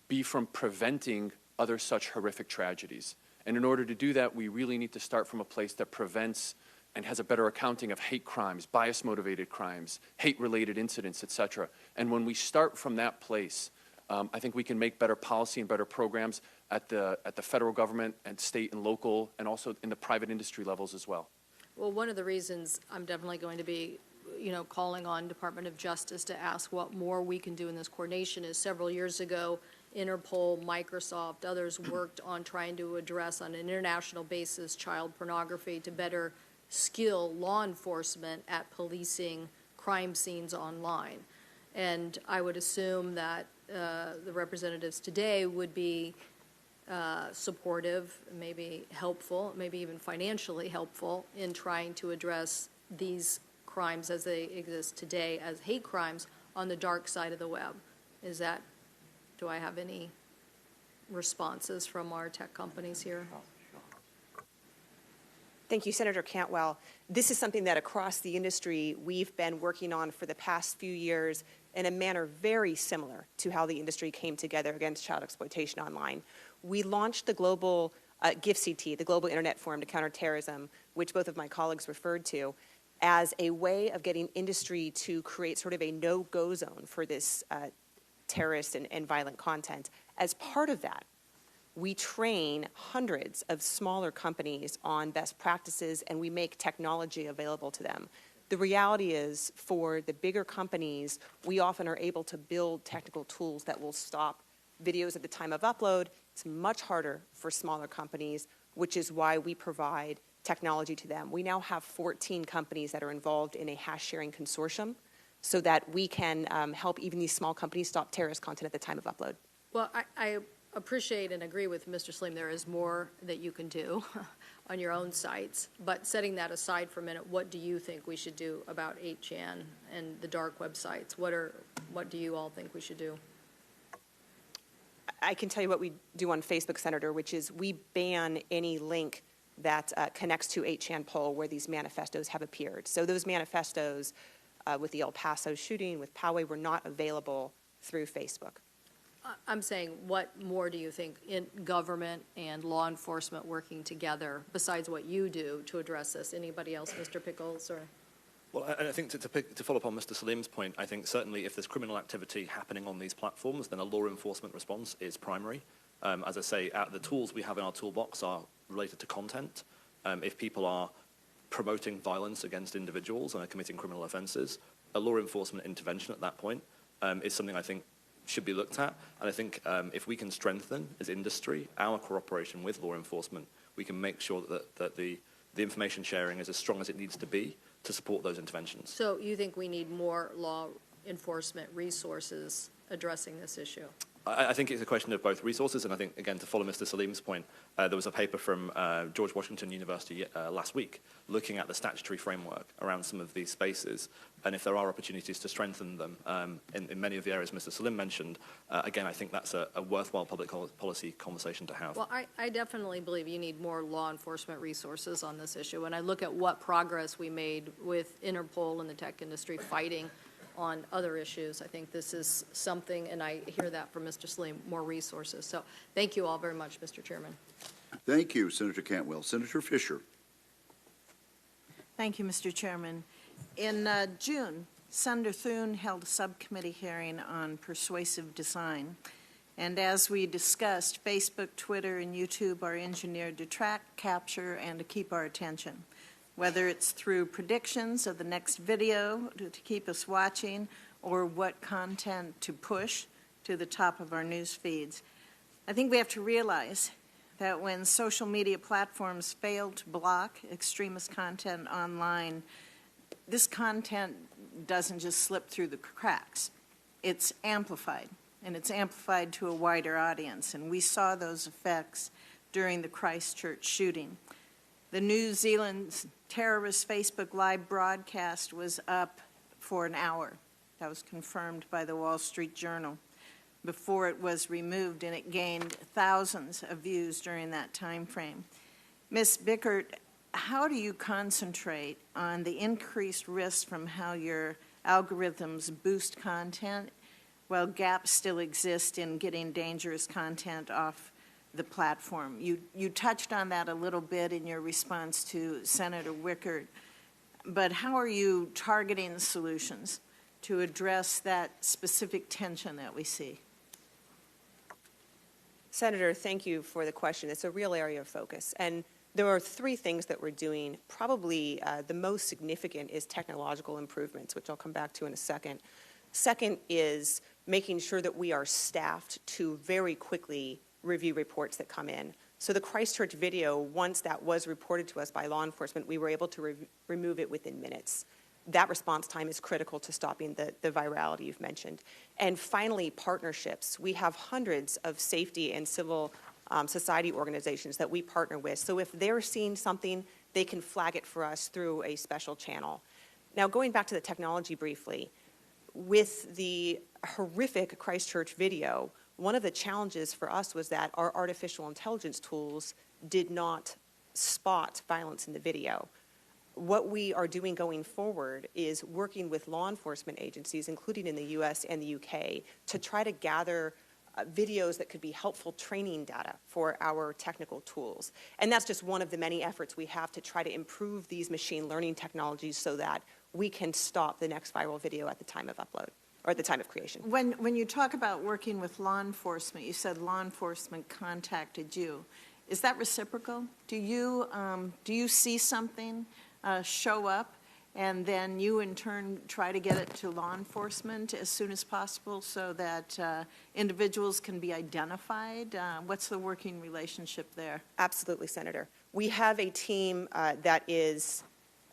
be from preventing other such horrific tragedies. And in order to do that, we really need to start from a place that prevents and has a better accounting of hate crimes, bias-motivated crimes, hate-related incidents, et cetera. And when we start from that place, I think we can make better policy and better programs at the federal government and state and local, and also in the private industry levels as well. Well, one of the reasons I'm definitely going to be, calling on Department of Justice to ask what more we can do in this coordination is several years ago, Interpol, Microsoft, others worked on trying to address on an international basis child pornography to better skill law enforcement at policing crime scenes online. And I would assume that the representatives today would be supportive, maybe helpful, maybe even financially helpful in trying to address these crimes as they exist today as hate crimes on the dark side of the web. Do I have any responses from our tech companies here? Thank you, Senator Cantwell. This is something that across the industry we've been working on for the past few years in a manner very similar to how the industry came together against child exploitation online. We launched the global GIFCT, the Global Internet Forum to Counter Terrorism, which both of my colleagues referred to, as a way of getting industry to create sort of a no-go zone for this terrorist and violent content. As part of that, we train hundreds of smaller companies on best practices, and we make technology available to them. The reality is, for the bigger companies, we often are able to build technical tools that will stop videos at the time of upload. It's much harder for smaller companies, which is why we provide technology to them. We now have 14 companies that are involved in a hash-sharing consortium so that we can help even these small companies stop terrorist content at the time of upload. Well, I appreciate and agree with Mr. Saleem. There is more that you can do on your own sites. But setting that aside for a minute, what do you think we should do about 8chan and the dark websites? What do you all think we should do? I can tell you what we do on Facebook, Senator, which is we ban any link that connects to 8chan poll where these manifestos have appeared. So those manifestos with the El Paso shooting, with Poway, were not available through Facebook. I'm saying, what more do you think in government and law enforcement working together, besides what you do to address this? Anybody else, Mr. Pickles? Or? Well, I think to follow up on Mr. Saleem's point, I think certainly if there's criminal activity happening on these platforms, then a law enforcement response is primary. As I say, the tools we have in our toolbox are related to content. If people are promoting violence against individuals and are committing criminal offences, a law enforcement intervention at that point is something I think should be looked at. And I think if we can strengthen, as industry, our cooperation with law enforcement, we can make sure that the information sharing is as strong as it needs to be to support those interventions. So you think we need more law enforcement resources addressing this issue? I think it's a question of both resources, and I think, again, to follow Mr. Saleem's point, there was a paper from George Washington University last week looking at the statutory framework around some of these spaces, and if there are opportunities to strengthen them in many of the areas Mr. Saleem mentioned, again, I think that's a worthwhile public policy conversation to have. Well, I definitely believe you need more law enforcement resources on this issue. When I look at what progress we made with Interpol and the tech industry fighting on other issues, I think this is something, and I hear that from Mr. Saleem, more resources. So thank you all very much, Mr. Chairman. Thank you, Senator Cantwell. Senator Fisher. Thank you, Mr. Chairman. In June, Senator Thune held a subcommittee hearing on persuasive design. And as we discussed, Facebook, Twitter, and YouTube are engineered to track, capture, and to keep our attention, whether it's through predictions of the next video to keep us watching or what content to push to the top of our news feeds. I think we have to realize that when social media platforms fail to block extremist content online, this content doesn't just slip through the cracks. It's amplified, and it's amplified to a wider audience. And we saw those effects during the Christchurch shooting. The New Zealand terrorist Facebook Live broadcast was up for an hour. That was confirmed by the Wall Street Journal before it was removed, and it gained thousands of views during that time frame. Ms. Bickert, how do you concentrate on the increased risk from how your algorithms boost content while gaps still exist in getting dangerous content off the platform? You touched on that a little bit in your response to Senator Wickert, but how are you targeting solutions to address that specific tension that we see? Senator, thank you for the question. It's a real area of focus. And there are three things that we're doing. Probably the most significant is technological improvements, which I'll come back to in a second. Second is making sure that we are staffed to very quickly review reports that come in. So the Christchurch video, once that was reported to us by law enforcement, we were able to remove it within minutes. That response time is critical to stopping the virality you've mentioned. And finally, partnerships. We have hundreds of safety and civil society organizations that we partner with. So if they're seeing something, they can flag it for us through a special channel. Now, going back to the technology briefly, with the horrific Christchurch video, one of the challenges for us was that our artificial intelligence tools did not spot violence in the video. What we are doing going forward is working with law enforcement agencies, including in the US and the UK, to try to gather videos that could be helpful training data for our technical tools. And that's just one of the many efforts we have to try to improve these machine learning technologies so that we can stop the next viral video at the time of upload, or at the time of creation. When you talk about working with law enforcement, you said law enforcement contacted you. Is that reciprocal? Do you see something show up, and then you in turn try to get it to law enforcement as soon as possible so that individuals can be identified? What's the working relationship there? Absolutely, Senator. We have a team that is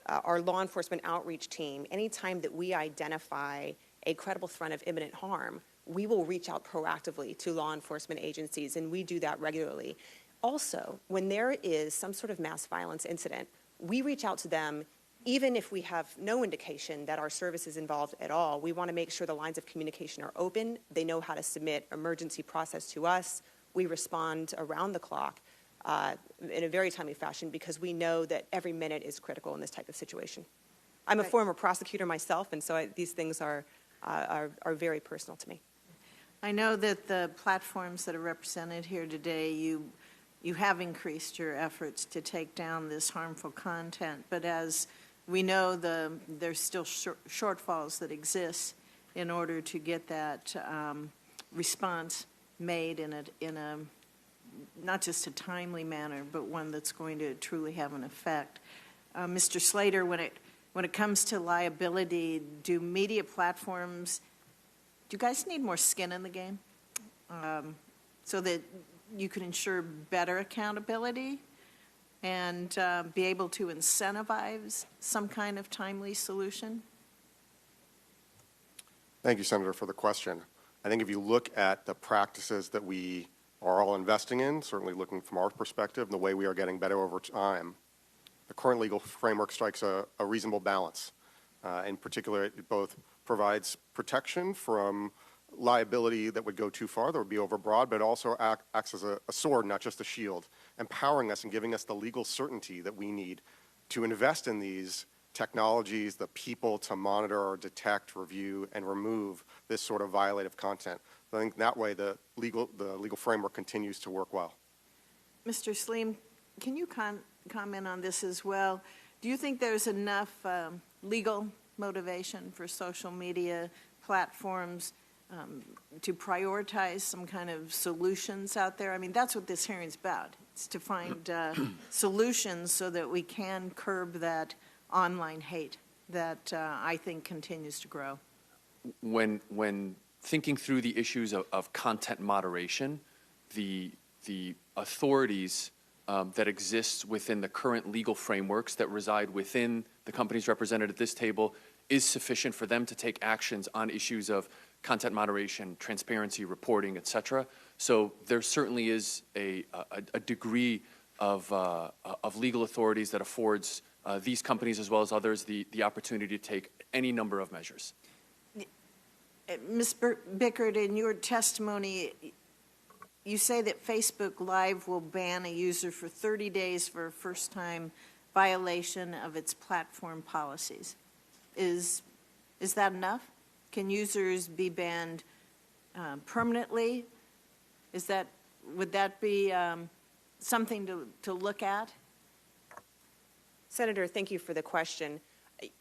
our law enforcement outreach team. Anytime that we identify a credible threat of imminent harm, we will reach out proactively to law enforcement agencies, and we do that regularly. Also, when there is some sort of mass violence incident, we reach out to them even if we have no indication that our service is involved at all. We want to make sure the lines of communication are open. They know how to submit emergency process to us. We respond around the clock in a very timely fashion because we know that every minute is critical in this type of situation. I'm a former prosecutor myself, and so these things are very personal to me. I know that the platforms that are represented here today, you have increased your efforts to take down this harmful content, but as we know, there's still shortfalls that exist in order to get that response made in a not just a timely manner, but one that's going to truly have an effect. Mr. Slater, when it comes to liability, do media platforms, do you guys need more skin in the game so that you can ensure better accountability and be able to incentivize some kind of timely solution? Thank you, Senator, for the question. I think if you look at the practices that we are all investing in, certainly looking from our perspective, and the way we are getting better over time, the current legal framework strikes a reasonable balance. In particular, it both provides protection from liability that would go too far, that would be overbroad, but it also acts as a sword, not just a shield, empowering us and giving us the legal certainty that we need to invest in these technologies, the people to monitor or detect, review, and remove this sort of violative content. I think that way the legal framework continues to work well. Mr. Saleem, can you comment on this as well? Do you think there's enough legal motivation for social media platforms to prioritize some kind of solutions out there? I mean, that's what this hearing's about. It's to find solutions so that we can curb that online hate that I think continues to grow. When thinking through the issues of content moderation, the authorities that exist within the current legal frameworks that reside within the companies represented at this table is sufficient for them to take actions on issues of content moderation, transparency, reporting, et cetera. So there certainly is a degree of legal authorities that affords these companies as well as others the opportunity to take any number of measures. Ms. Bickert, in your testimony, you say that Facebook Live will ban a user for 30 days for a first-time violation of its platform policies. Is that enough? Can users be banned permanently? Would that be something to look at? Senator, thank you for the question.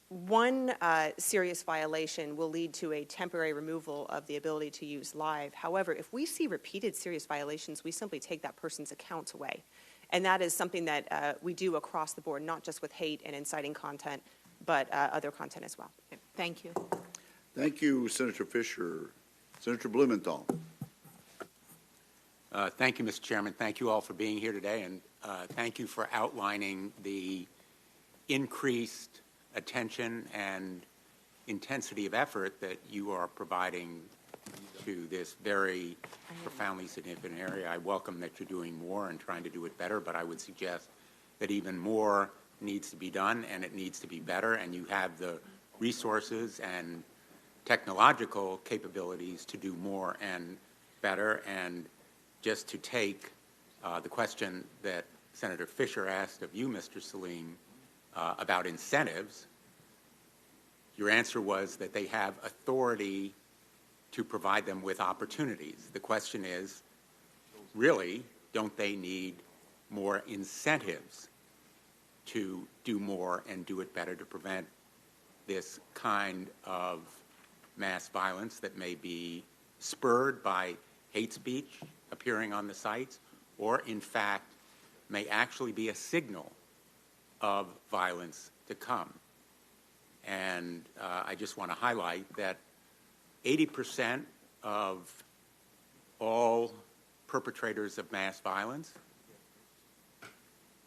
One serious violation will lead to a temporary removal of the ability to use live. However, if we see repeated serious violations, we simply take that person's accounts away. And that is something that we do across the board, not just with hate and inciting content, but other content as well. Thank you. Thank you, Senator Fisher. Senator Blumenthal. Thank you, Mr. Chairman. Thank you all for being here today, and thank you for outlining the increased attention and intensity of effort that you are providing to this very profoundly significant area. I welcome that you're doing more and trying to do it better, but I would suggest that even more needs to be done, and it needs to be better, and you have the resources and technological capabilities to do more and better. And just to take the question that Senator Fisher asked of you, Mr. Salim, about incentives, your answer was that they have authority to provide them with opportunities. The question is, really, don't they need more incentives to do more and do it better to prevent this kind of mass violence that may be spurred by hate speech appearing on the sites, or in fact may actually be a signal of violence to come? And I just want to highlight that 80% of all perpetrators of mass violence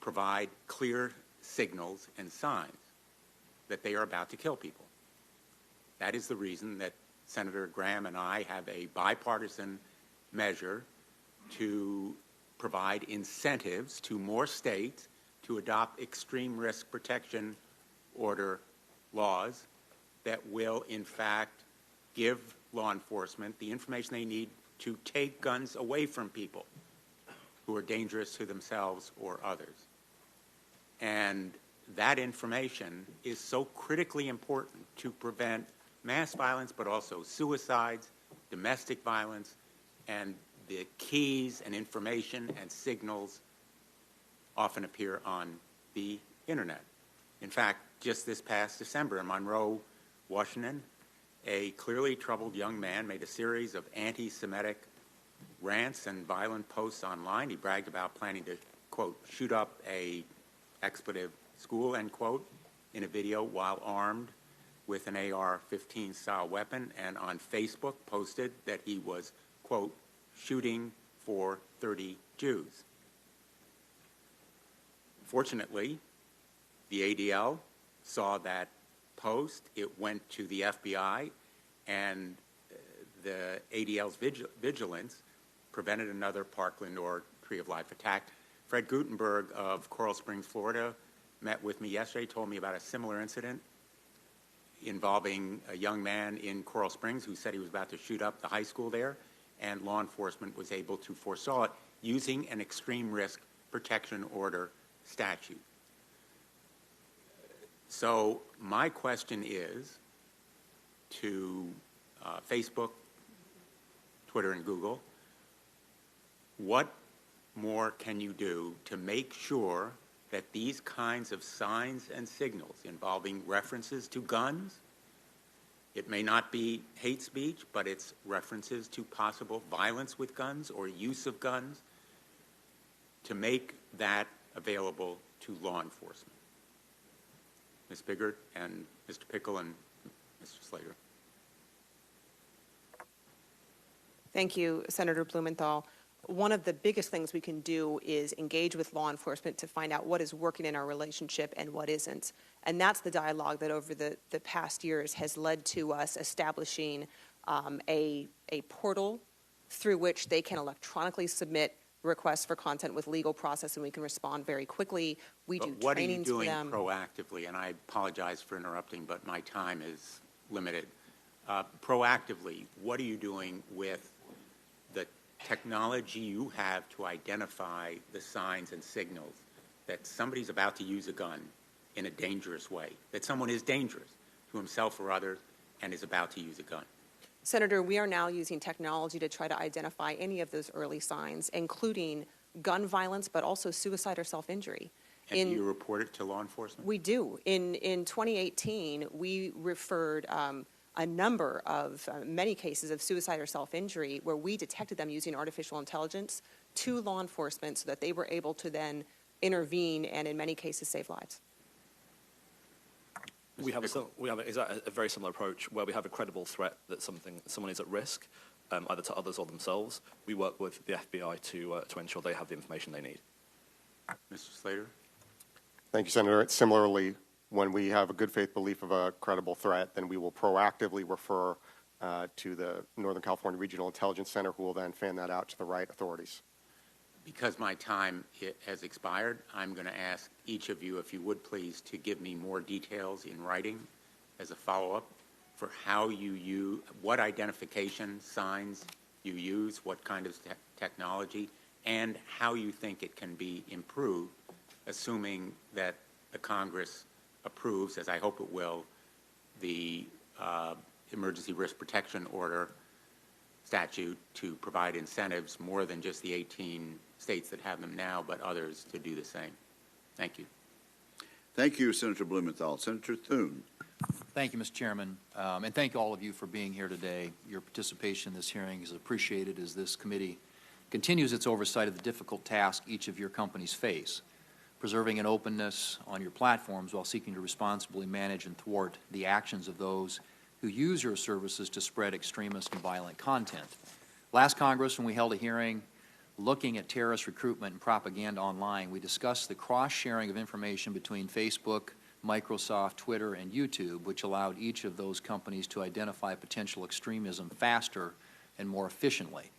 provide clear signals and signs that they are about to kill people. That is the reason that Senator Graham and I have a bipartisan measure to provide incentives to more states to adopt extreme risk protection order laws that will, in fact, give law enforcement the information they need to take guns away from people who are dangerous to themselves or others. And that information is so critically important to prevent mass violence, but also suicides, domestic violence, and the keys and information and signals often appear on the internet. In fact, just this past December in Monroe, Washington, a clearly troubled young man made a series of anti-Semitic rants and violent posts online. He bragged about planning to, quote, shoot up a expletive school, end quote, in a video while armed with an AR-15 style weapon, and on Facebook posted that he was, quote, shooting for 30 Jews. Fortunately, the ADL saw that post. It went to the FBI, and the ADL's vigilance prevented another Parkland or Tree of Life attack. Fred Gutenberg of Coral Springs, Florida, met with me yesterday, told me about a similar incident involving a young man in Coral Springs who said he was about to shoot up the high school there, and law enforcement was able to foresaw it using an extreme risk protection order statute. So my question is to Facebook, Twitter, and Google, what more can you do to make sure that these kinds of signs and signals involving references to guns, it may not be hate speech, but it's references to possible violence with guns or use of guns, to make that available to law enforcement? Ms. Biggert and Mr. Pickle and Mr. Slater. Thank you, Senator Blumenthal. One of the biggest things we can do is engage with law enforcement to find out what is working in our relationship and what isn't. And that's the dialogue that over the past years has led to us establishing a portal through which they can electronically submit requests for content with legal process, and we can respond very quickly. We do trainings for them. What are you doing proactively? And I apologize for interrupting, but my time is limited. Proactively, what are you doing with the technology you have to identify the signs and signals that somebody's about to use a gun in a dangerous way, that someone is dangerous to himself or others and is about to use a gun? Senator, we are now using technology to try to identify any of those early signs, including gun violence, but also suicide or self-injury. And do you report it to law enforcement? We do. In 2018, we referred a number of, many cases of suicide or self-injury where we detected them using artificial intelligence to law enforcement so that they were able to then intervene and in many cases save lives. We have a very similar approach where we have a credible threat that someone is at risk, either to others or themselves. We work with the FBI to ensure they have the information they need. Mr. Slater? Thank you, Senator. Similarly, when we have a good faith belief of a credible threat, then we will proactively refer to the Northern California Regional Intelligence Center, who will then fan that out to the right authorities. Because my time has expired, I'm going to ask each of you, if you would please, to give me more details in writing as a follow-up for how you use, what identification signs you use, what kind of technology, and how you think it can be improved, assuming that the Congress approves, as I hope it will, the emergency risk protection order statute to provide incentives more than just the 18 states that have them now, but others to do the same. Thank you. Thank you, Senator Blumenthal. Senator Thune. Thank you, Mr. Chairman, and thank all of you for being here today. Your participation in this hearing is appreciated as this committee continues its oversight of the difficult task each of your companies face, preserving an openness on your platforms while seeking to responsibly manage and thwart the actions of those who use your services to spread extremist and violent content. Last Congress, when we held a hearing looking at terrorist recruitment and propaganda online, we discussed the cross-sharing of information between Facebook, Microsoft, Twitter, and YouTube, which allowed each of those companies to identify potential extremism faster and more efficiently.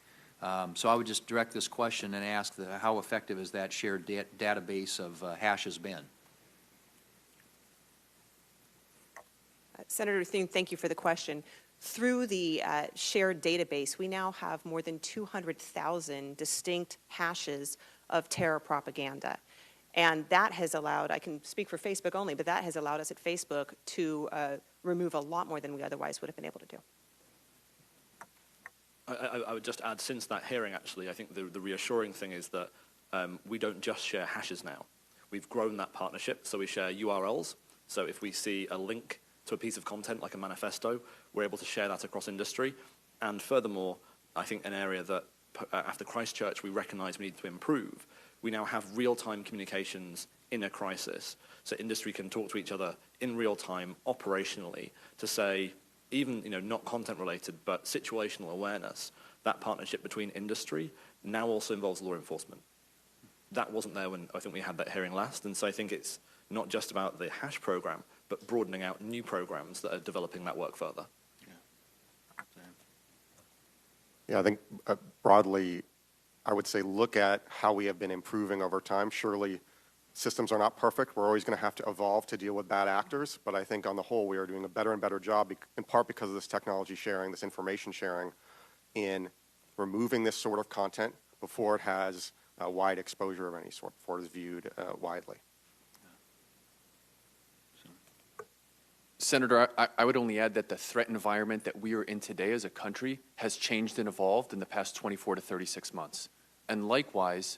So I would just direct this question and ask how effective has that shared database of hashes been? Senator Thune, thank you for the question. Through the shared database, we now have more than 200,000 distinct hashes of terror propaganda. And that has allowed, I can speak for Facebook only, but that has allowed us at Facebook to remove a lot more than we otherwise would have been able to do. I would just add, since that hearing, actually, I think the reassuring thing is that we don't just share hashes now. We've grown that partnership, so we share URLs. So if we see a link to a piece of content like a manifesto, we're able to share that across industry. And furthermore, I think an area that after Christchurch we recognize we need to improve, we now have real-time communications in a crisis. So industry can talk to each other in real time, operationally, to say, even not content related, but situational awareness, that partnership between industry now also involves law enforcement. That wasn't there when I think we had that hearing last, and so I think it's not just about the hash program, but broadening out new programs that are developing that work further. Yeah, I think broadly, I would say look at how we have been improving over time. Surely systems are not perfect. We're always going to have to evolve to deal with bad actors, but I think on the whole we are doing a better and better job, in part because of this technology sharing, this information sharing, in removing this sort of content before it has wide exposure of any sort, before it is viewed widely. Senator, I would only add that the threat environment that we are in today as a country has changed and evolved in the past 24 to 36 months. And likewise,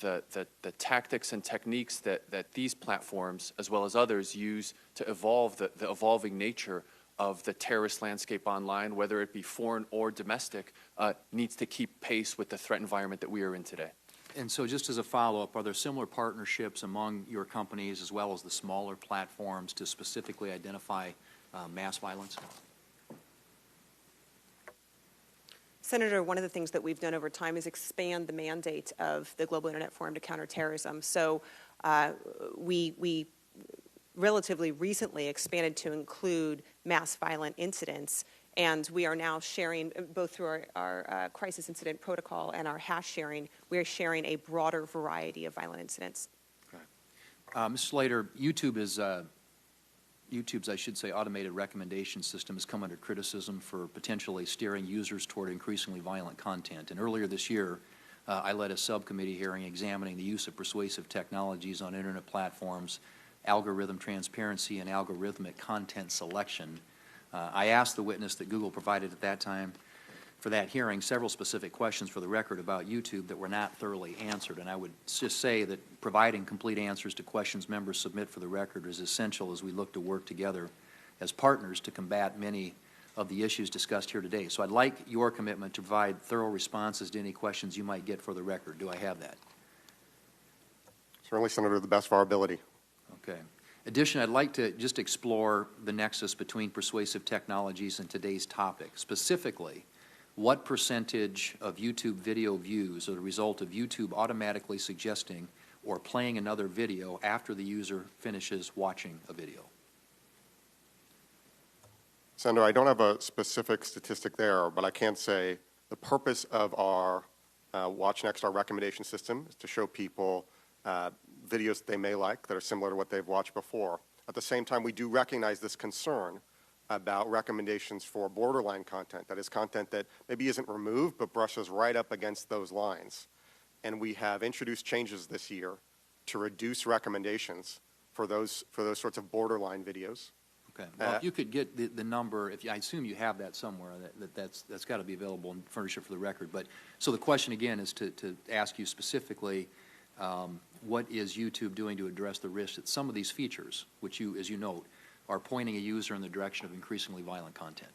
the tactics and techniques that these platforms, as well as others, use to evolve the evolving nature of the terrorist landscape online, whether it be foreign or domestic, needs to keep pace with the threat environment that we are in today. And so just as a follow-up, are there similar partnerships among your companies as well as the smaller platforms to specifically identify mass violence? Senator, one of the things that we've done over time is expand the mandate of the Global Internet Forum to Counter Terrorism. So we relatively recently expanded to include mass violent incidents, and we are now sharing, both through our crisis incident protocol and our hash sharing, we are sharing a broader variety of violent incidents. Okay. Mr. Slater, YouTube's, I should say, automated recommendation system has come under criticism for potentially steering users toward increasingly violent content. And earlier this year, I led a subcommittee hearing examining the use of persuasive technologies on Internet platforms, algorithm transparency, and algorithmic content selection. I asked the witness that Google provided at that time for that hearing several specific questions for the record about YouTube that were not thoroughly answered. And I would just say that providing complete answers to questions members submit for the record is essential as we look to work together as partners to combat many of the issues discussed here today. So I'd like your commitment to provide thorough responses to any questions you might get for the record. Do I have that? Certainly, Senator, to the best of our ability. Okay. Additionally, I'd like to just explore the nexus between persuasive technologies and today's topic. Specifically, what percentage of YouTube video views are the result of YouTube automatically suggesting or playing another video after the user finishes watching a video? Senator, I don't have a specific statistic there, but I can say the purpose of our Watch Next, our recommendation system, is to show people videos that they may like that are similar to what they've watched before. At the same time, we do recognize this concern about recommendations for borderline content, that is content that maybe isn't removed but brushes right up against those lines. And we have introduced changes this year to reduce recommendations for those sorts of borderline videos. Okay. Well, if you could get the number, I assume you have that somewhere, that's got to be available and furnish it for the record. But so the question again is to ask you specifically, what is YouTube doing to address the risk that some of these features, which you, as you note, are pointing a user in the direction of increasingly violent content?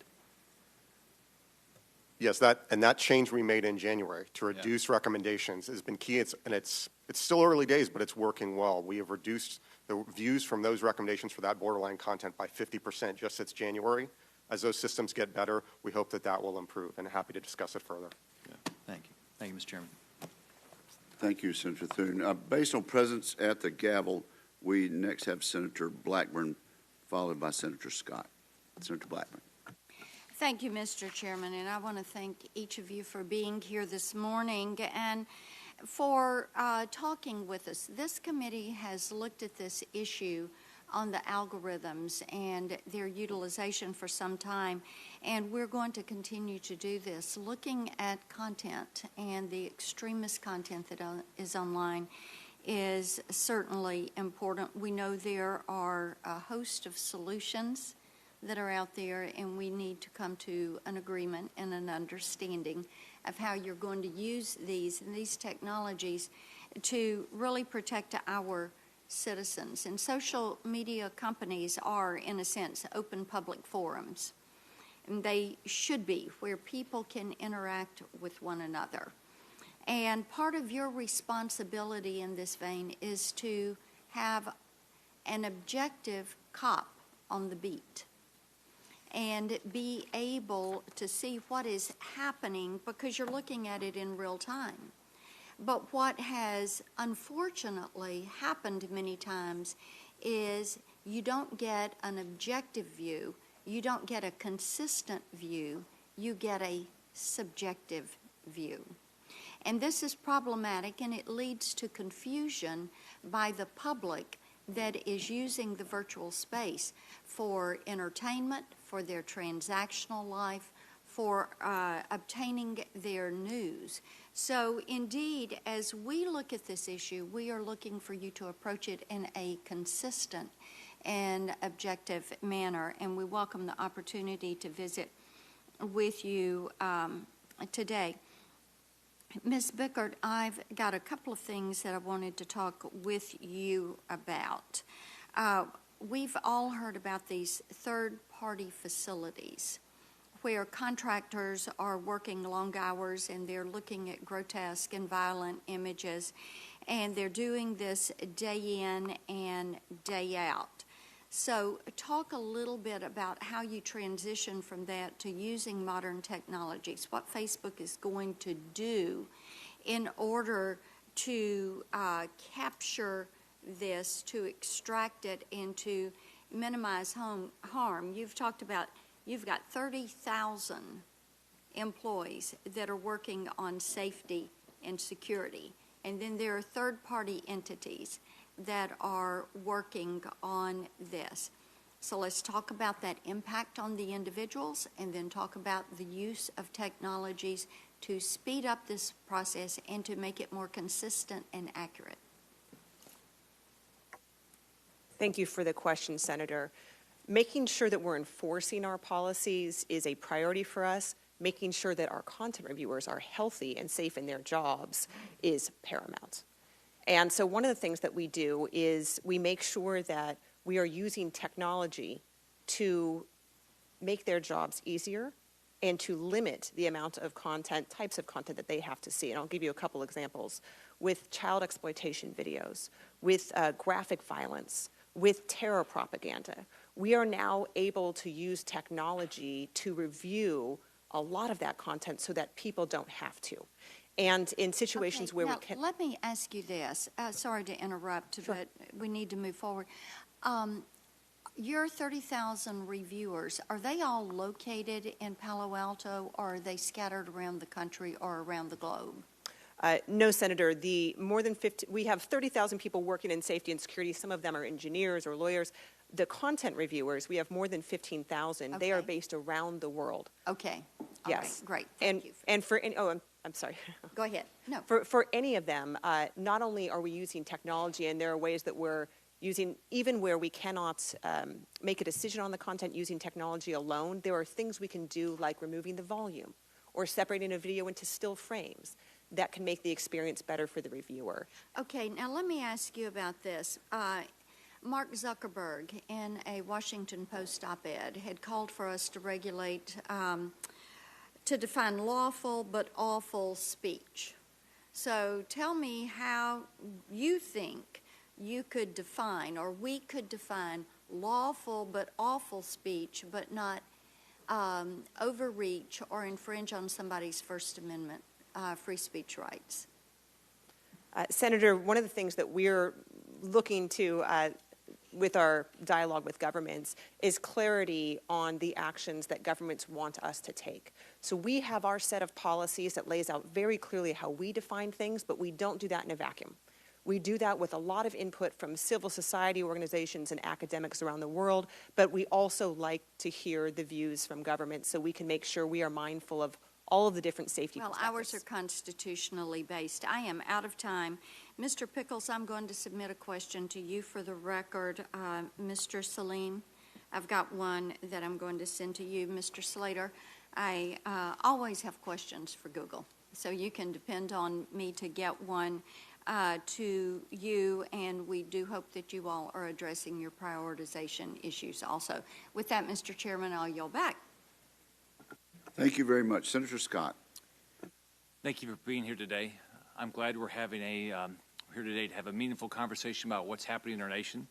Yes, that change we made in January to reduce recommendations has been key. It's still early days, but it's working well. We have reduced the views from those recommendations for that borderline content by 50% just since January. As those systems get better, we hope that will improve, and happy to discuss it further. Yeah. Thank you. Thank you, Mr. Chairman. Thank you, Senator Thune. Based on presence at the gavel, we next have Senator Blackburn, followed by Senator Scott. Senator Blackburn. Thank you, Mr. Chairman, and I want to thank each of you for being here this morning and for talking with us. This committee has looked at this issue on the algorithms and their utilization for some time, and we're going to continue to do this. Looking at content and the extremist content that is online is certainly important. We know there are a host of solutions that are out there, and we need to come to an agreement and an understanding of how you're going to use these technologies to really protect our citizens. And social media companies are, in a sense, open public forums. And they should be, where people can interact with one another. And part of your responsibility in this vein is to have an objective cop on the beat and be able to see what is happening because you're looking at it in real time. But what has unfortunately happened many times is you don't get an objective view, you don't get a consistent view, you get a subjective view. And this is problematic, and it leads to confusion by the public that is using the virtual space for entertainment, for their transactional life, for obtaining their news. So indeed, as we look at this issue, we are looking for you to approach it in a consistent and objective manner, and we welcome the opportunity to visit with you today. Ms. Bickert, I've got a couple of things that I wanted to talk with you about. We've all heard about these third-party facilities where contractors are working long hours and they're looking at grotesque and violent images, and they're doing this day in and day out. So talk a little bit about how you transition from that to using modern technologies, what Facebook is going to do in order to capture this, to extract it, and to minimize harm. You've talked about you've got 30,000 employees that are working on safety and security, and then there are third-party entities that are working on this. So let's talk about that impact on the individuals and then talk about the use of technologies to speed up this process and to make it more consistent and accurate. Thank you for the question, Senator. Making sure that we're enforcing our policies is a priority for us. making sure that our content reviewers are healthy and safe in their jobs is paramount. And so one of the things that we do is we make sure that we are using technology to make their jobs easier and to limit the amount of content, types of content that they have to see. And I'll give you a couple examples. With child exploitation videos, with graphic violence, with terror propaganda, we are now able to use technology to review a lot of that content so that people don't have to. And in situations Okay, where now, we can... let me ask you this. Sorry to interrupt, Sure. but we need to move forward. Your 30,000 reviewers, are they all located in Palo Alto, or are they scattered around the country or around the globe? No, Senator. We have 30,000 people working in safety and security. Some of them are engineers or lawyers. The content reviewers, we have more than 15,000. They are Okay. based around the world. Okay. All Yes. right, great. Thank you. I'm sorry. Go ahead. No. For any of them, not only are we using technology, and there are ways that we're using, even where we cannot make a decision on the content using technology alone, there are things we can do like removing the volume or separating a video into still frames that can make the experience better for the reviewer. Okay, now let me ask you about this. Mark Zuckerberg, in a Washington Post op-ed, had called for us to regulate, to define lawful but awful speech. So tell me how you think you could define, or we could define, lawful but awful speech, but not overreach or infringe on somebody's First Amendment free speech rights. Senator, one of the things that we're looking to with our dialogue with governments is clarity on the actions that governments want us to take. So we have our set of policies that lays out very clearly how we define things, but we don't do that in a vacuum. We do that with a lot of input from civil society organizations and academics around the world, but we also like to hear the views from government so we can make sure we are mindful of all of the different safety perspectives. Well, ours are constitutionally based. I am out of time. Mr. Pickles, I'm going to submit a question to you for the record. Mr. Salim, I've got one that I'm going to send to you. Mr. Slater, I always have questions for Google, so you can depend on me to get one to you, and we do hope that you all are addressing your prioritization issues also. With that, Mr. Chairman, I'll yield back. Thank you very much. Senator Scott. Thank you for being here today. I'm glad we're having here today to have a meaningful conversation about what's happening in our nation.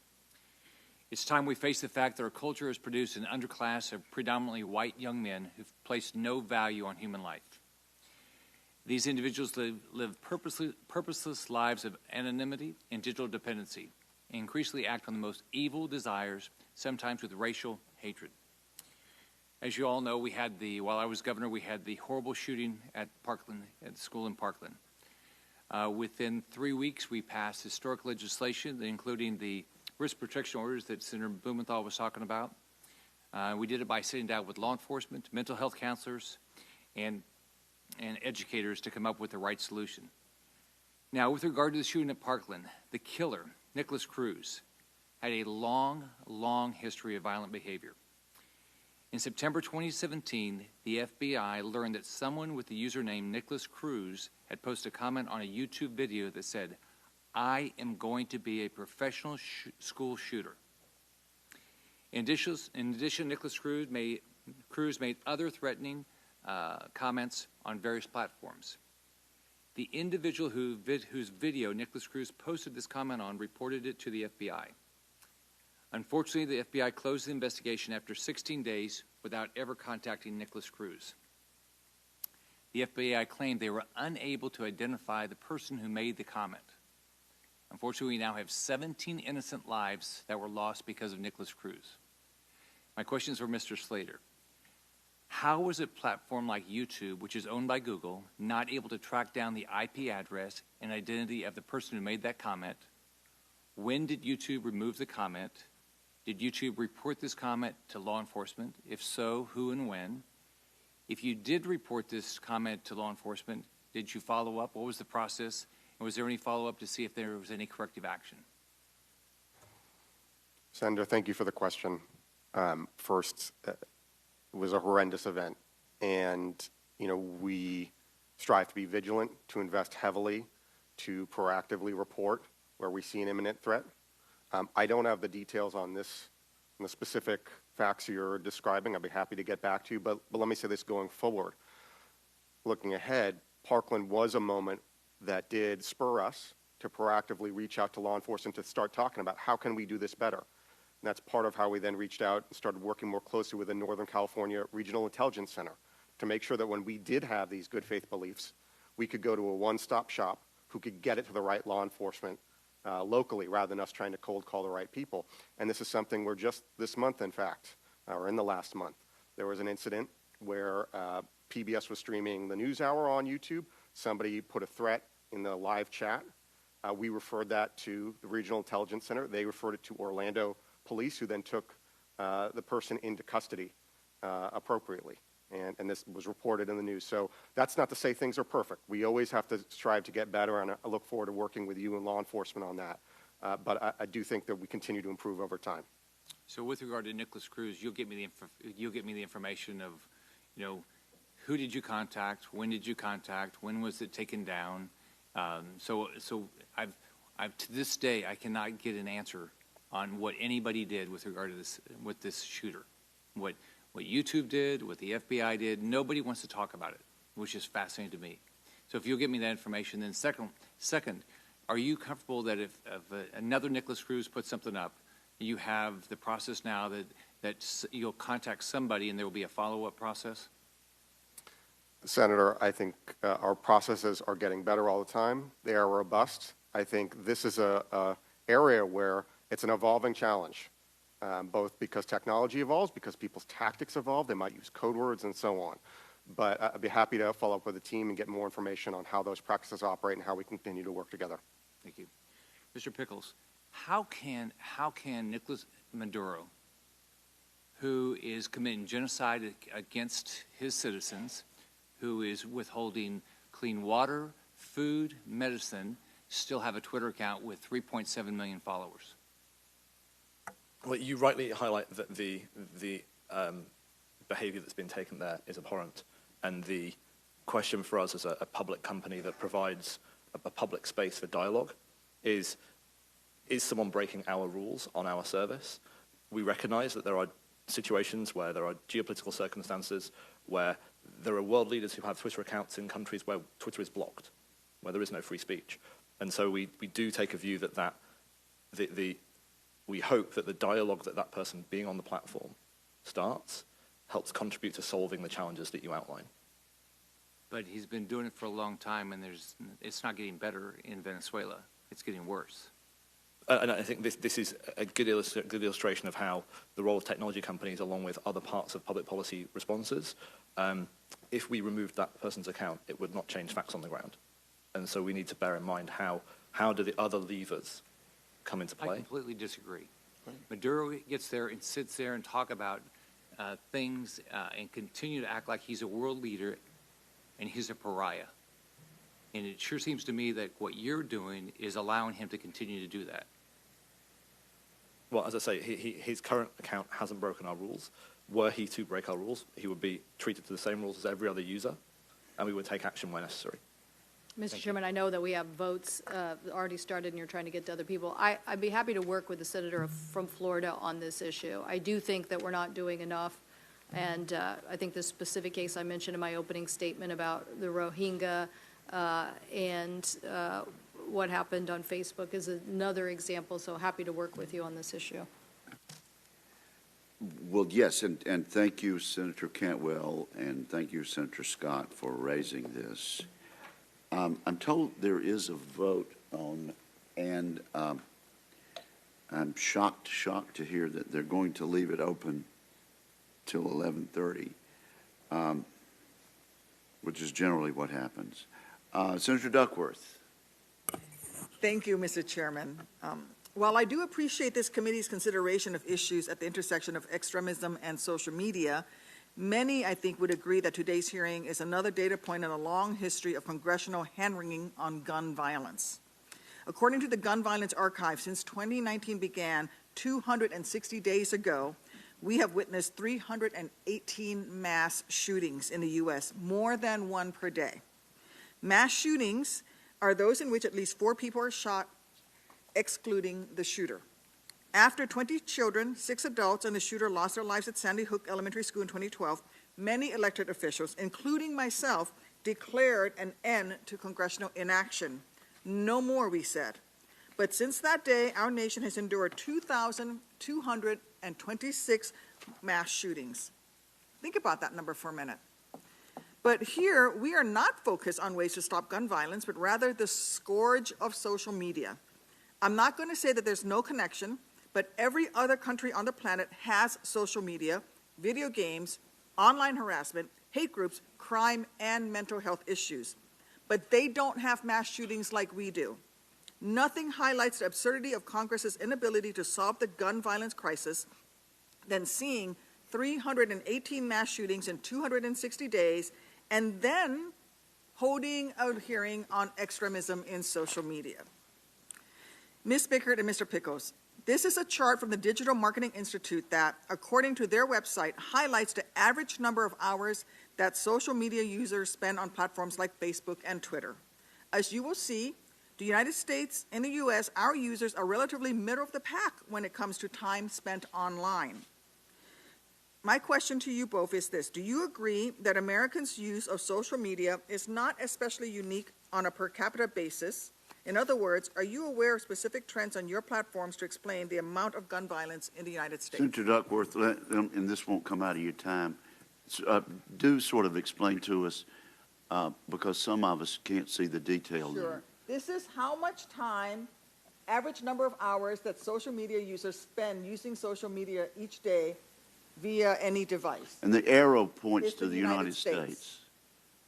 It's time we face the fact that our culture has produced an underclass of predominantly white young men who've placed no value on human life. These individuals live purposeless lives of anonymity and digital dependency, and increasingly act on the most evil desires, sometimes with racial hatred. As you all know, while I was governor, we had the horrible shooting at Parkland, at the school in Parkland. Within 3 weeks, we passed historic legislation, including the risk protection orders that Senator Blumenthal was talking about. We did it by sitting down with law enforcement, mental health counselors, and educators to come up with the right solution. Now, with regard to the shooting at Parkland, the killer, Nicholas Cruz, had a long, long history of violent behavior. In September 2017, the FBI learned that someone with the username Nicholas Cruz had posted a comment on a YouTube video that said, "I am going to be a professional school shooter." In addition, Nicholas Cruz made other threatening comments on various platforms. The individual whose video Nicholas Cruz posted this comment on reported it to the FBI. Unfortunately, the FBI closed the investigation after 16 days without ever contacting Nicholas Cruz. The FBI claimed they were unable to identify the person who made the comment. Unfortunately, we now have 17 innocent lives that were lost because of Nicholas Cruz. My question is for Mr. Slater. How was a platform like YouTube, which is owned by Google, not able to track down the IP address and identity of the person who made that comment? When did YouTube remove the comment? Did YouTube report this comment to law enforcement? If so, who and when? If you did report this comment to law enforcement, did you follow up? What was the process? And was there any follow-up to see if there was any corrective action? Senator, thank you for the question. First, it was a horrendous event, And, we strive to be vigilant, to invest heavily, to proactively report where we see an imminent threat. I don't have the details on this, on the specific facts you're describing. I'd be happy to get back to you, but let me say this going forward. Looking ahead, Parkland was a moment that did spur us to proactively reach out to law enforcement to start talking about how can we do this better. And that's part of how we then reached out and started working more closely with the Northern California Regional Intelligence Center to make sure that when we did have these good faith beliefs, we could go to a one-stop shop who could get it to the right law enforcement locally rather than us trying to cold call the right people. And this is something where just this month, in fact, or in the last month, there was an incident where PBS was streaming the NewsHour on YouTube. Somebody put a threat in the live chat. We referred that to the Regional Intelligence Center. They referred it to Orlando Police, who then took the person into custody appropriately. And this was reported in the news. So that's not to say things are perfect. We always have to strive to get better, and I look forward to working with you and law enforcement on that. But I do think that we continue to improve over time. So with regard to Nicholas Cruz, you'll get me the information of, who did you contact, when did you contact, when was it taken down? So I've to this day I cannot get an answer on what anybody did with regard to this with this shooter, what YouTube did, what the FBI did. Nobody wants to talk about it, which is fascinating to me. So if you'll get me that information, then second, are you comfortable that if another Nicholas Cruz puts something up, you have the process now that you'll contact somebody and there will be a follow-up process? Senator, I think our processes are getting better all the time. They are robust. I think this is a area where it's an evolving challenge, both because technology evolves, because people's tactics evolve. They might use code words and so on. But I'd be happy to follow up with the team and get more information on how those practices operate and how we continue to work together. Thank you. Mr. Pickles, how can Nicolas Maduro, who is committing genocide against his citizens, who is withholding clean water, food, medicine, still have a Twitter account with 3.7 million followers? Well, you rightly highlight that the behavior that's been taken there is abhorrent. And the question for us as a public company that provides a public space for dialogue is someone breaking our rules on our service? We recognize that there are situations where there are geopolitical circumstances where there are world leaders who have Twitter accounts in countries where Twitter is blocked, where there is no free speech. And so we do take a view that we hope that the dialogue that person being on the platform starts helps contribute to solving the challenges that you outline. But he's been doing it for a long time, and it's not getting better in Venezuela. It's getting worse. And I think this is a good illustration of how the role of technology companies, along with other parts of public policy responses, if we removed that person's account, it would not change facts on the ground. And so we need to bear in mind how do the other levers come into play. I completely disagree. Right. Maduro gets there and sits there and talk about things and continue to act like he's a world leader and he's a pariah. And it sure seems to me that what you're doing is allowing him to continue to do that. Well, as I say, his current account hasn't broken our rules. Were he to break our rules, he would be treated to the same rules as every other user, and we would take action where necessary. Mr. Chairman, I know that we have votes already started and you're trying to get to other people. I'd be happy to work with the senator from Florida on this issue. I do think that we're not doing enough, and I think the specific case I mentioned in my opening statement about the Rohingya and what happened on Facebook is another example, so happy to work with you on this issue. Well, yes, and thank you, Senator Cantwell, and thank you, Senator Scott, for raising this. I'm told there is a vote on, and I'm shocked to hear that they're going to leave it open till 11:30, which is generally what happens. Senator Duckworth. Thank you, Mr. Chairman. While I do appreciate this committee's consideration of issues at the intersection of extremism and social media, many, I think, would agree that today's hearing is another data point in a long history of congressional hand-wringing on gun violence. According to the Gun Violence Archive, since 2019 began 260 days ago, we have witnessed 318 mass shootings in the U.S., more than one per day. Mass shootings are those in which at least 4 people are shot, excluding the shooter. After 20 children, 6 adults, and the shooter lost their lives at Sandy Hook Elementary School in 2012, many elected officials, including myself, declared an end to congressional inaction. No more, we said. But since that day, our nation has endured 2,226 mass shootings. Think about that number for a minute. But here, we are not focused on ways to stop gun violence, but rather the scourge of social media. I'm not going to say that there's no connection, but every other country on the planet has social media, video games, online harassment, hate groups, crime, and mental health issues. But they don't have mass shootings like we do. Nothing highlights the absurdity of Congress's inability to solve the gun violence crisis than seeing 318 mass shootings in 260 days and then holding a hearing on extremism in social media. Ms. Bickert and Mr. Pickles, this is a chart from the Digital Marketing Institute that, according to their website, highlights the average number of hours that social media users spend on platforms like Facebook and Twitter. As you will see, the United States and the U.S., our users are relatively middle of the pack when it comes to time spent online. My question to you both is this: do you agree that Americans' use of social media is not especially unique on a per capita basis? In other words, are you aware of specific trends on your platforms to explain the amount of gun violence in the United States? Senator Duckworth, and this won't come out of your time, do sort of explain to us, because some of us can't see the detail. Sure. This is how much time, average number of hours that social media users spend using social media each day via any device. And the arrow points It's to the United States.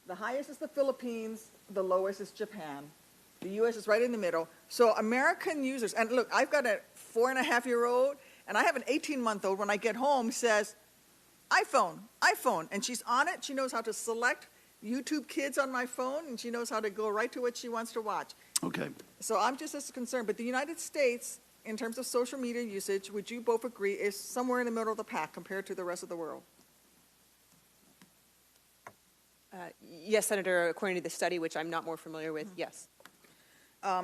The highest is the Philippines, the lowest is Japan. The U.S. is right in the middle. So American users, and look, I've got a 4.5-year-old, and I have an 18-month-old when I get home says, iPhone, iPhone, and she's on it. She knows how to select YouTube Kids on my phone, and she knows how to go right to what she wants to watch. Okay. So I'm just as concerned. But the United States, in terms of social media usage, would you both agree, is somewhere in the middle of the pack compared to the rest of the world? Yes, Senator, according to the study, which I'm not more familiar with, yes.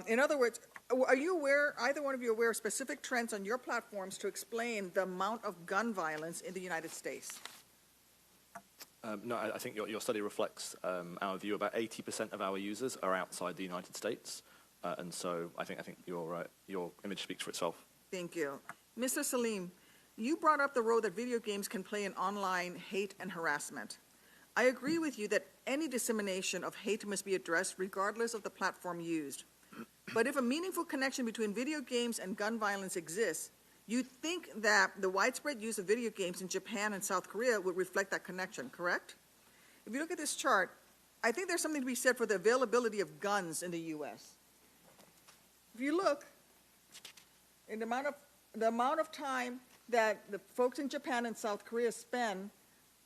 In other words, are you aware, either one of you aware of specific trends on your platforms to explain the amount of gun violence in the United States? No, I think your study reflects our view. About 80% of our users are outside the United States, and so I think your image speaks for itself. Thank you. Mr. Salim, you brought up the role that video games can play in online hate and harassment. I agree with you that any dissemination of hate must be addressed regardless of the platform used. But if a meaningful connection between video games and gun violence exists, you'd think that the widespread use of video games in Japan and South Korea would reflect that connection, correct? If you look at this chart, I think there's something to be said for the availability of guns in the U.S. If you look, in the amount of time that the folks in Japan and South Korea spend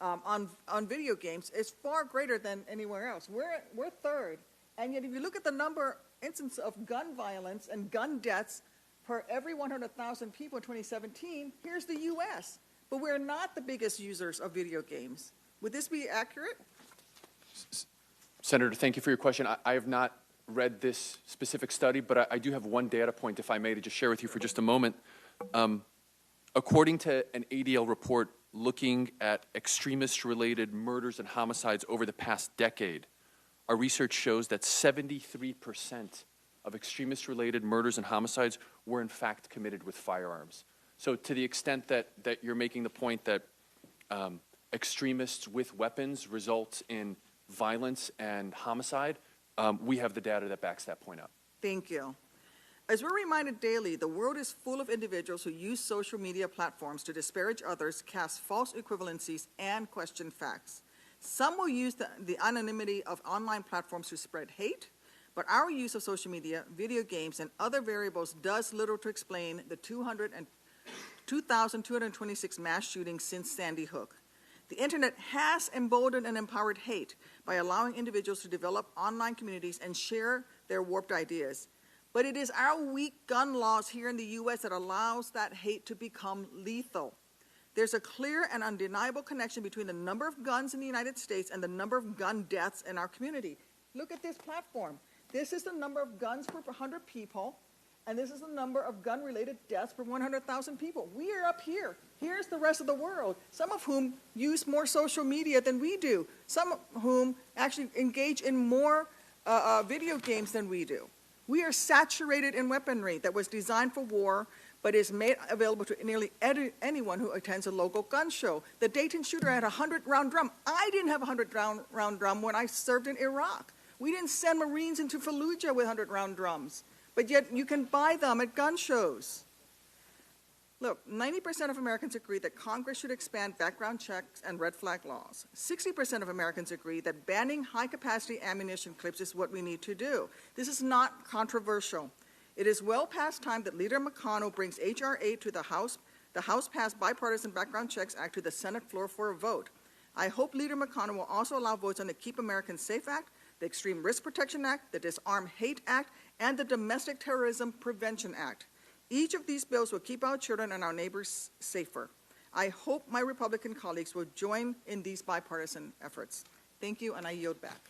on video games is far greater than anywhere else. We're third, and yet if you look at the instance of gun violence and gun deaths per every 100,000 people in 2017, here's the U.S. But we're not the biggest users of video games. Would this be accurate? Senator, thank you for your question. I have not read this specific study, but I do have one data point, if I may, to just share with you for just a moment. According to an ADL report looking at extremist-related murders and homicides over the past decade, our research shows that 73% of extremist-related murders and homicides were in fact committed with firearms. So to the extent that you're making the point that extremists with weapons result in violence and homicide, we have the data that backs that point up. Thank you. As we're reminded daily, the world is full of individuals who use social media platforms to disparage others, cast false equivalencies, and question facts. Some will use the anonymity of online platforms to spread hate, but our use of social media, video games, and other variables does little to explain the 2,226 mass shootings since Sandy Hook. The internet has emboldened and empowered hate by allowing individuals to develop online communities and share their warped ideas. But it is our weak gun laws here in the U.S. that allows that hate to become lethal. There's a clear and undeniable connection between the number of guns in the United States and the number of gun deaths in our community. Look at this platform. This is the number of guns per 100 people, and this is the number of gun-related deaths per 100,000 people. We are up here. Here's the rest of the world, some of whom use more social media than we do, some of whom actually engage in more video games than we do. We are saturated in weaponry that was designed for war, but is made available to nearly anyone who attends a local gun show. The Dayton shooter had a 100-round drum. I didn't have a 100-round drum when I served in Iraq. We didn't send Marines into Fallujah with 100-round drums, but yet you can buy them at gun shows. Look, 90% of Americans agree that Congress should expand background checks and red flag laws. 60% of Americans agree that banning high-capacity ammunition clips is what we need to do. This is not controversial. It is well past time that Leader McConnell brings H.R. 8 to the House passed Bipartisan Background Checks Act to the Senate floor for a vote. I hope Leader McConnell will also allow votes on the Keep Americans Safe Act, the Extreme Risk Protection Act, the Disarm Hate Act, and the Domestic Terrorism Prevention Act. Each of these bills will keep our children and our neighbors safer. I hope my Republican colleagues will join in these bipartisan efforts. Thank you, and I yield back.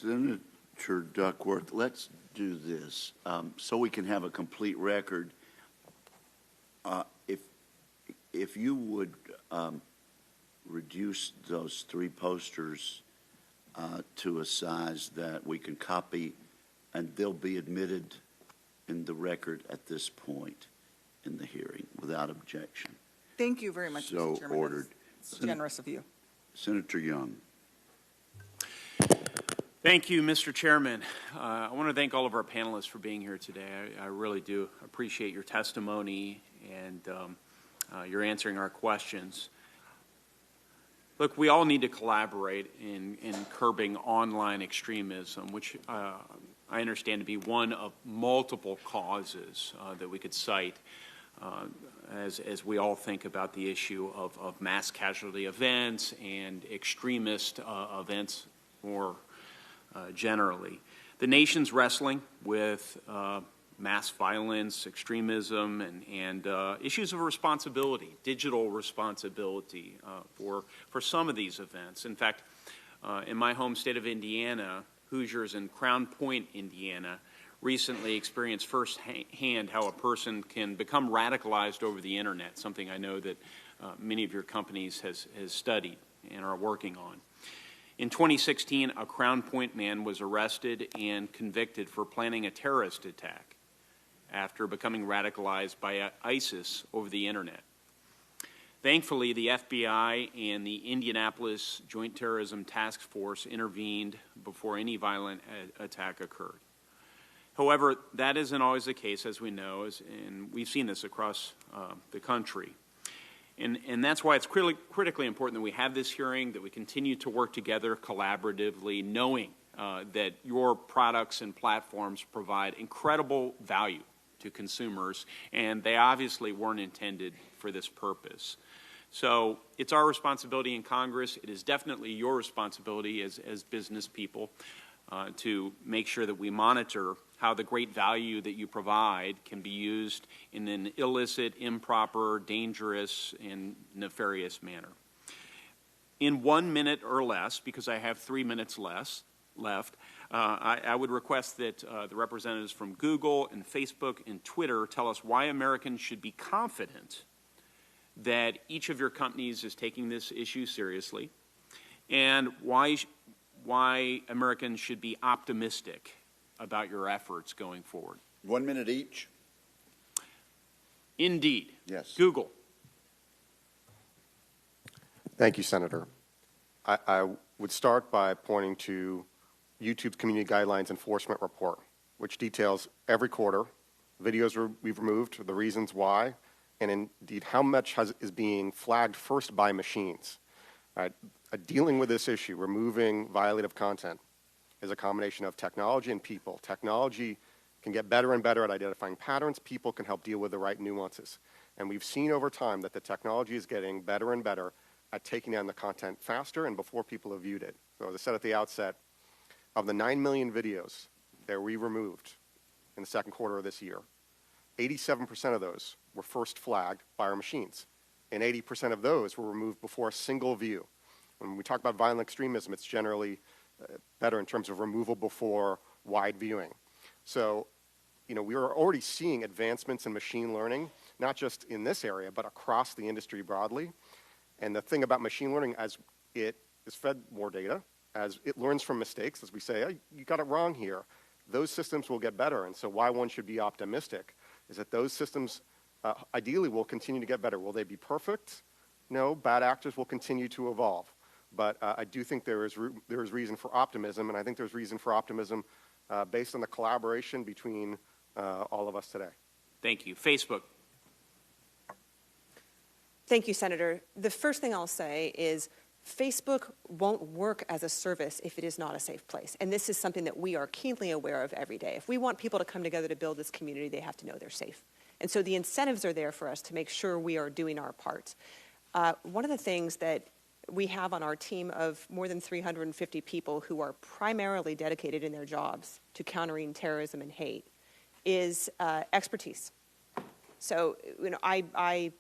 Senator Duckworth, let's do this so we can have a complete record. If you would reduce those 3 posters to a size that we can copy, and they'll be admitted in the record at this point in the hearing without objection. Thank you very much, So Mr. Chairman. ordered. It's generous of you. Senator Young. Thank you, Mr. Chairman. I want to thank all of our panelists for being here today. I really do appreciate your testimony and your answering our questions. Look, we all need to collaborate in curbing online extremism, which I understand to be one of multiple causes that we could cite as we all think about the issue of mass casualty events and extremist events more generally. The nation's wrestling with mass violence, extremism, and issues of responsibility, digital responsibility for some of these events. In fact, in my home state of Indiana, Hoosiers in Crown Point, Indiana, recently experienced firsthand how a person can become radicalized over the internet, something I know that many of your companies has studied and are working on. In 2016, a Crown Point man was arrested and convicted for planning a terrorist attack after becoming radicalized by ISIS over the internet. Thankfully, the FBI and the Indianapolis Joint Terrorism Task Force intervened before any violent attack occurred. However, that isn't always the case, as we know, and we've seen this across the country. And that's why it's critically important that we have this hearing, that we continue to work together collaboratively, knowing that your products and platforms provide incredible value to consumers, and they obviously weren't intended for this purpose. So it's our responsibility in Congress. It is definitely your responsibility as business people to make sure that we monitor how the great value that you provide can be used in an illicit, improper, dangerous, and nefarious manner. In 1 minute or less, because I have 3 minutes left, I would request that the representatives from Google and Facebook and Twitter tell us why Americans should be confident that each of your companies is taking this issue seriously, and why Americans should be optimistic about your efforts going forward. 1 minute each? Indeed. Yes. Google. Thank you, Senator. I would start by pointing to YouTube's Community Guidelines Enforcement Report, which details every quarter videos we've removed, the reasons why, and indeed how much is being flagged first by machines. Dealing with this issue, removing violative content, is a combination of technology and people. Technology can get better and better at identifying patterns. People can help deal with the right nuances. And we've seen over time that the technology is getting better and better at taking down the content faster and before people have viewed it. So as I said at the outset, of the 9 million videos that we removed in the second quarter of this year, 87% of those were first flagged by our machines, and 80% of those were removed before a single view. When we talk about violent extremism, it's generally better in terms of removal before wide viewing. So, we are already seeing advancements in machine learning, not just in this area, but across the industry broadly. And the thing about machine learning, as it is fed more data, as it learns from mistakes, as we say, oh, you got it wrong here, those systems will get better. And so why one should be optimistic is that those systems ideally will continue to get better. Will they be perfect? No, bad actors will continue to evolve. But I do think there is reason for optimism, and I think there's reason for optimism based on the collaboration between all of us today. Thank you. Facebook. Thank you, Senator. The first thing I'll say is Facebook won't work as a service if it is not a safe place. And this is something that we are keenly aware of every day. If we want people to come together to build this community, they have to know they're safe. And so the incentives are there for us to make sure we are doing our part. One of the things that we have on our team of more than 350 people who are primarily dedicated in their jobs to countering terrorism and hate is expertise. So, I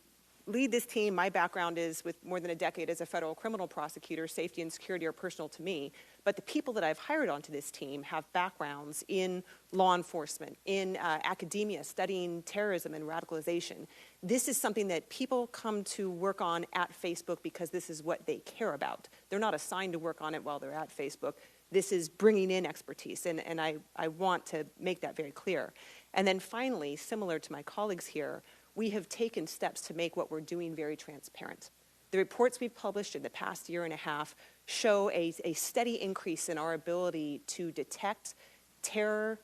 lead this team. My background is with more than a decade as a federal criminal prosecutor. Safety and security are personal to me. But the people that I've hired onto this team have backgrounds in law enforcement, in academia, studying terrorism and radicalization. This is something that people come to work on at Facebook because this is what they care about. They're not assigned to work on it while they're at Facebook. This is bringing in expertise, and I want to make that very clear. And then finally, similar to my colleagues here, we have taken steps to make what we're doing very transparent. The reports we've published in the past year and a half show a steady increase in our ability to detect terror,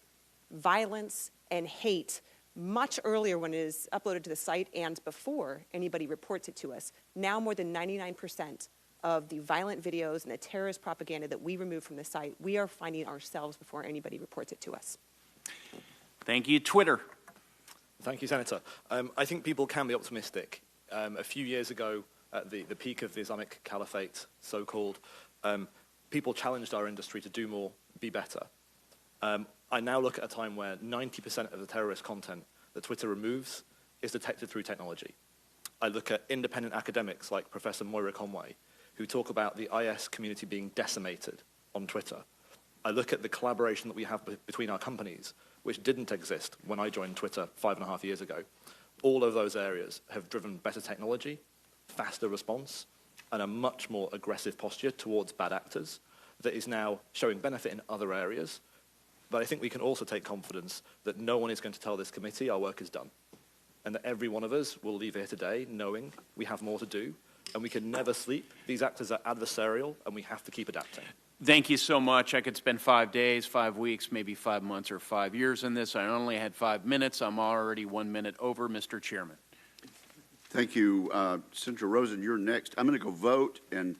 violence, and hate much earlier when it is uploaded to the site and before anybody reports it to us. Now more than 99% of the violent videos and the terrorist propaganda that we remove from the site, we are finding ourselves before anybody reports it to us. Thank you. Twitter. Thank you, Senator. I think people can be optimistic. A few years ago, at the peak of the Islamic Caliphate, so-called, people challenged our industry to do more, be better. I now look at a time where 90% of the terrorist content that Twitter removes is detected through technology. I look at independent academics like Professor Moira Conway, who talk about the IS community being decimated on Twitter. I look at the collaboration that we have between our companies, which didn't exist when I joined Twitter 5.5 years ago. All of those areas have driven better technology, faster response, and a much more aggressive posture towards bad actors that is now showing benefit in other areas. But I think we can also take confidence that no one is going to tell this committee our work is done, and that every one of us will leave here today knowing we have more to do, and we can never sleep. These actors are adversarial, and we have to keep adapting. Thank you so much. I could spend 5 days, 5 weeks, maybe 5 months or 5 years on this. I only had 5 minutes. I'm already 1 minute over, Mr. Chairman. Thank you. Senator Rosen, you're next. I'm going to go vote, and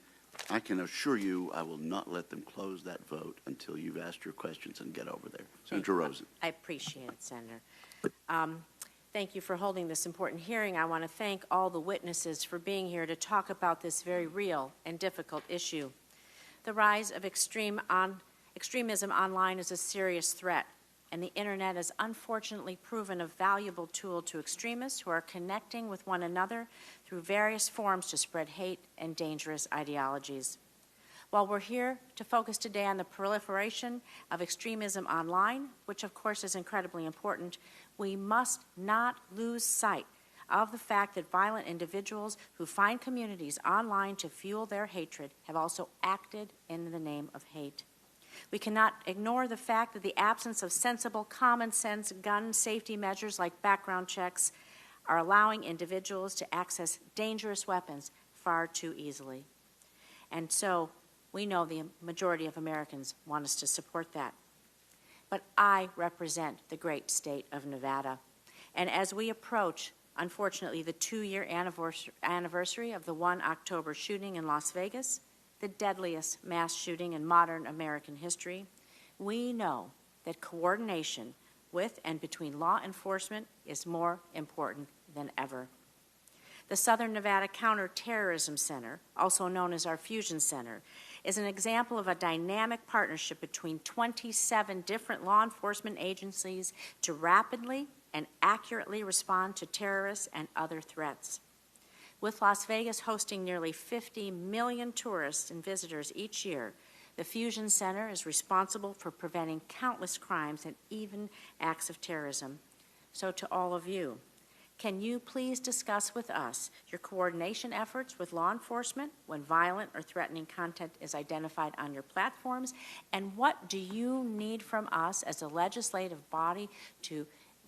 I can assure you I will not let them close that vote until you've asked your questions and get over there. Senator Rosen. I appreciate it, Senator. Thank you for holding this important hearing. I want to thank all the witnesses for being here to talk about this very real and difficult issue. The rise of extremism online is a serious threat, and the Internet has unfortunately proven a valuable tool to extremists who are connecting with one another through various forms to spread hate and dangerous ideologies. While we're here to focus today on the proliferation of extremism online, which of course is incredibly important, we must not lose sight of the fact that violent individuals who find communities online to fuel their hatred have also acted in the name of hate. We cannot ignore the fact that the absence of sensible, common-sense gun safety measures like background checks are allowing individuals to access dangerous weapons far too easily. And so we know the majority of Americans want us to support that. But I represent the great state of Nevada. And as we approach, unfortunately, the 2-year anniversary of the 1 October shooting in Las Vegas, the deadliest mass shooting in modern American history, we know that coordination with and between law enforcement is more important than ever. The Southern Nevada Counterterrorism Center, also known as our Fusion Center, is an example of a dynamic partnership between 27 different law enforcement agencies to rapidly and accurately respond to terrorists and other threats. With Las Vegas hosting nearly 50 million tourists and visitors each year, the Fusion Center is responsible for preventing countless crimes and even acts of terrorism. So to all of you, can you please discuss with us your coordination efforts with law enforcement when violent or threatening content is identified on your platforms? And what do you need from us as a legislative body to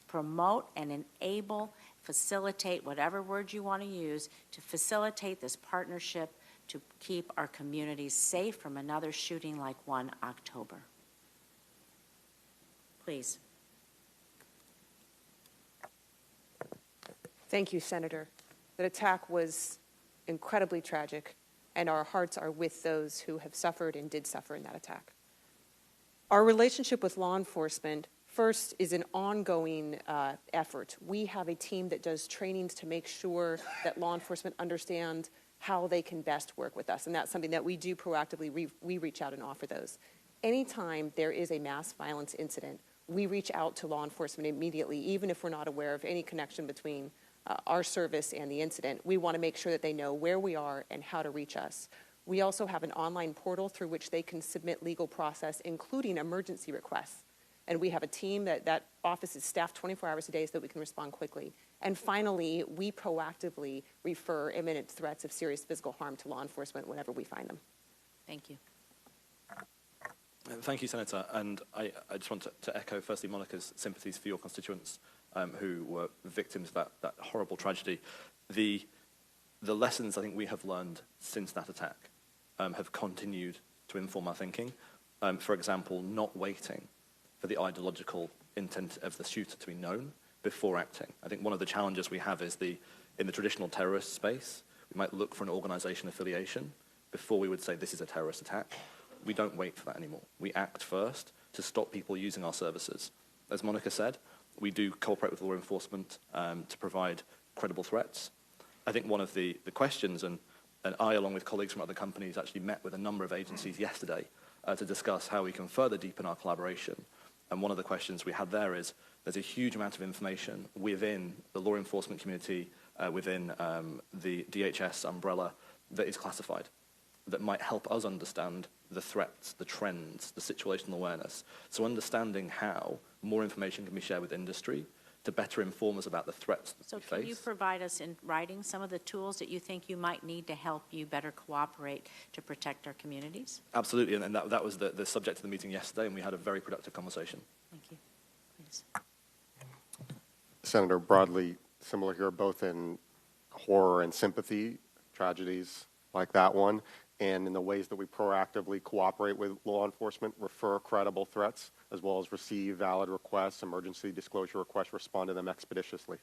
promote and enable, facilitate, whatever word you want to use, to facilitate this partnership to keep our communities safe from another shooting like 1 October? Please. Thank you, Senator. That attack was incredibly tragic, and our hearts are with those who have suffered and did suffer in that attack. Our relationship with law enforcement, first, is an ongoing effort. We have a team that does trainings to make sure that law enforcement understand how they can best work with us, and that's something that we do proactively. We reach out and offer those. Anytime there is a mass violence incident, we reach out to law enforcement immediately, even if we're not aware of any connection between our service and the incident. We want to make sure that they know where we are and how to reach us. We also have an online portal through which they can submit legal process, including emergency requests. And we have a team that office is staffed 24 hours a day so that we can respond quickly. And finally, we proactively refer imminent threats of serious physical harm to law enforcement whenever we find them. Thank you. Thank you, Senator. And I just want to echo, firstly, Monica's sympathies for your constituents who were victims of that horrible tragedy. The lessons I think we have learned since that attack have continued to inform our thinking. For example, not waiting for the ideological intent of the shooter to be known before acting. I think one of the challenges we have is in the traditional terrorist space, we might look for an organization affiliation before we would say this is a terrorist attack. We don't wait for that anymore. We act first to stop people using our services. As Monica said, we do cooperate with law enforcement to provide credible threats. I think one of the questions, and I, along with colleagues from other companies, actually met with a number of agencies yesterday to discuss how we can further deepen our collaboration. And one of the questions we had there is there's a huge amount of information within the law enforcement community, within the DHS umbrella, that is classified, that might help us understand the threats, the trends, the situational awareness. So understanding how more information can be shared with industry to better inform us about the threats that we face. So can you provide us in writing some of the tools that you think you might need to help you better cooperate to protect our communities? Absolutely, and that was the subject of the meeting yesterday, and we had a very productive conversation. Thank you. Please. Senator, broadly similar here, both in horror and sympathy, tragedies like that one, and in the ways that we proactively cooperate with law enforcement, refer credible threats, as well as receive valid requests, emergency disclosure requests, respond to them expeditiously.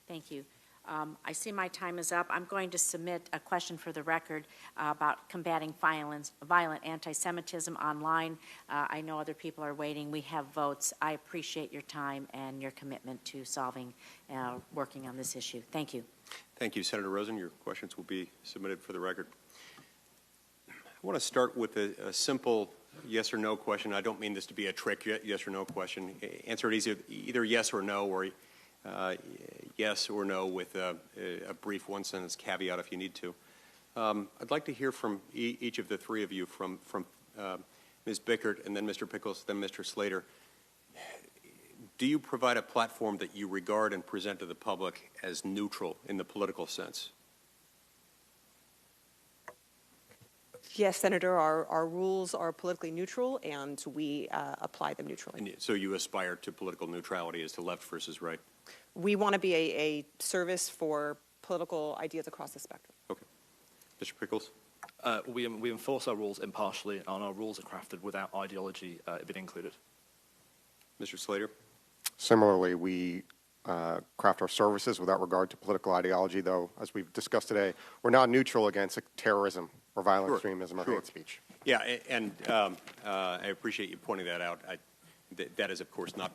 Thank you. I see my time is up. I'm going to submit a question for the record about combating violent anti-Semitism online. I know other people are waiting. We have votes. I appreciate your time and your commitment to solving, working on this issue. Thank you. Thank you, Senator Rosen. Your questions will be submitted for the record. I want to start with a simple yes or no question. I don't mean this to be a trick yes or no question. Answer it either yes or no, or yes or no with a brief one-sentence caveat if you need to. I'd like to hear from each of the three of you, from Ms. Bickert and then Mr. Pickles, then Mr. Slater. Do you provide a platform that you regard and present to the public as neutral in the political sense? Yes, Senator, our rules are politically neutral, and we apply them neutrally. And so you aspire to political neutrality as to left versus right? We want to be a service for political ideas across the spectrum. Okay. Mr. Pickles? We enforce our rules impartially, and our rules are crafted without ideology being included. Mr. Slater? Similarly, we craft our services without regard to political ideology, though, as we've discussed today, we're not neutral against terrorism or violent extremism or hate speech. Yeah, and I appreciate you pointing that out. That is, of course, not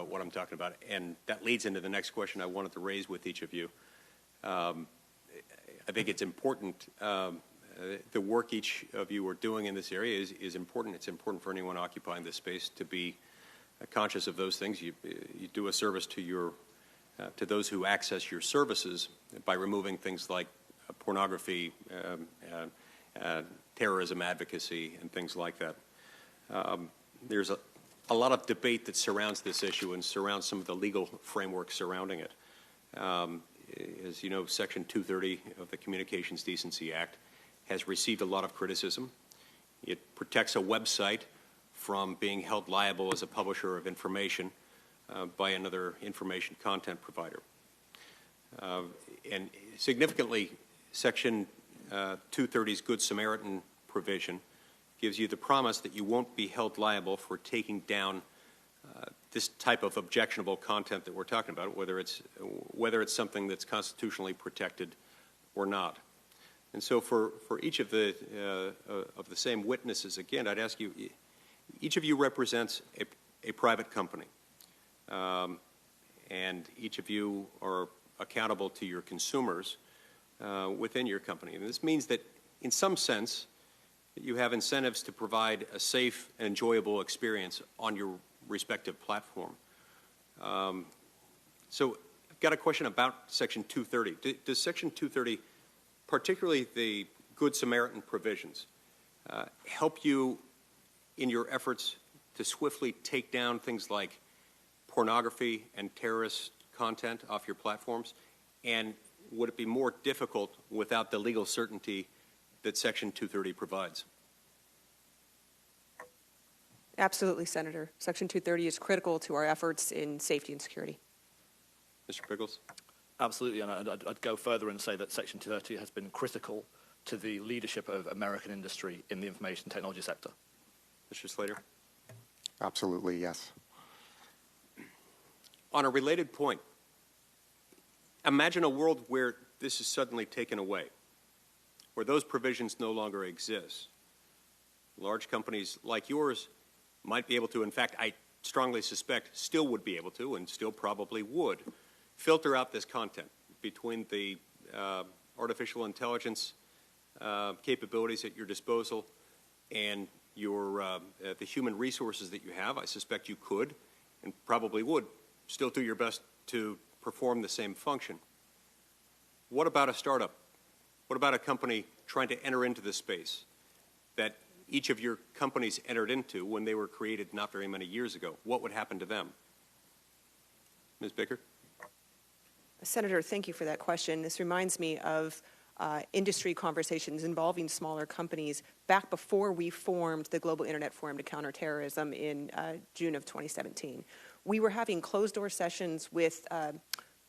what I'm talking about. And that leads into the next question I wanted to raise with each of you. I think it's important. The work each of you are doing in this area is important. It's important for anyone occupying this space to be conscious of those things, you do a service to to those who access your services by removing things like pornography, terrorism advocacy, and things like that. There's a lot of debate that surrounds this issue and surrounds some of the legal framework surrounding it. As you know, Section 230 of the Communications Decency Act has received a lot of criticism. It protects a website from being held liable as a publisher of information by another information content provider. And significantly, Section 230's Good Samaritan provision gives you the promise that you won't be held liable for taking down this type of objectionable content that we're talking about, whether it's something that's constitutionally protected or not. And so for each of the same witnesses, again, I'd ask you, each of you represents a private company, and each of you are accountable to your consumers within your company. And this means that, in some sense, you have incentives to provide a safe and enjoyable experience on your respective platform. So I've got a question about Section 230. Does Section 230, particularly the Good Samaritan provisions, help you in your efforts to swiftly take down things like pornography and terrorist content off your platforms? And would it be more difficult without the legal certainty that Section 230 provides? Absolutely, Senator. Section 230 is critical to our efforts in safety and security. Mr. Pickles? Absolutely, and I'd go further and say that Section 230 has been critical to the leadership of American industry in the information technology sector. Mr. Slater? Absolutely, yes. On a related point, imagine a world where this is suddenly taken away, where those provisions no longer exist. Large companies like yours might be able to, in fact, I strongly suspect still would be able to, and still probably would, filter out this content between the artificial intelligence capabilities at your disposal and your the human resources that you have. I suspect you could and probably would still do your best to perform the same function. What about a startup? What about a company trying to enter into this space that each of your companies entered into when they were created not very many years ago? What would happen to them? Ms. Bickert? Senator, thank you for that question. This reminds me of industry conversations involving smaller companies back before we formed the Global Internet Forum to Counter Terrorism in June of 2017. We were having closed-door sessions with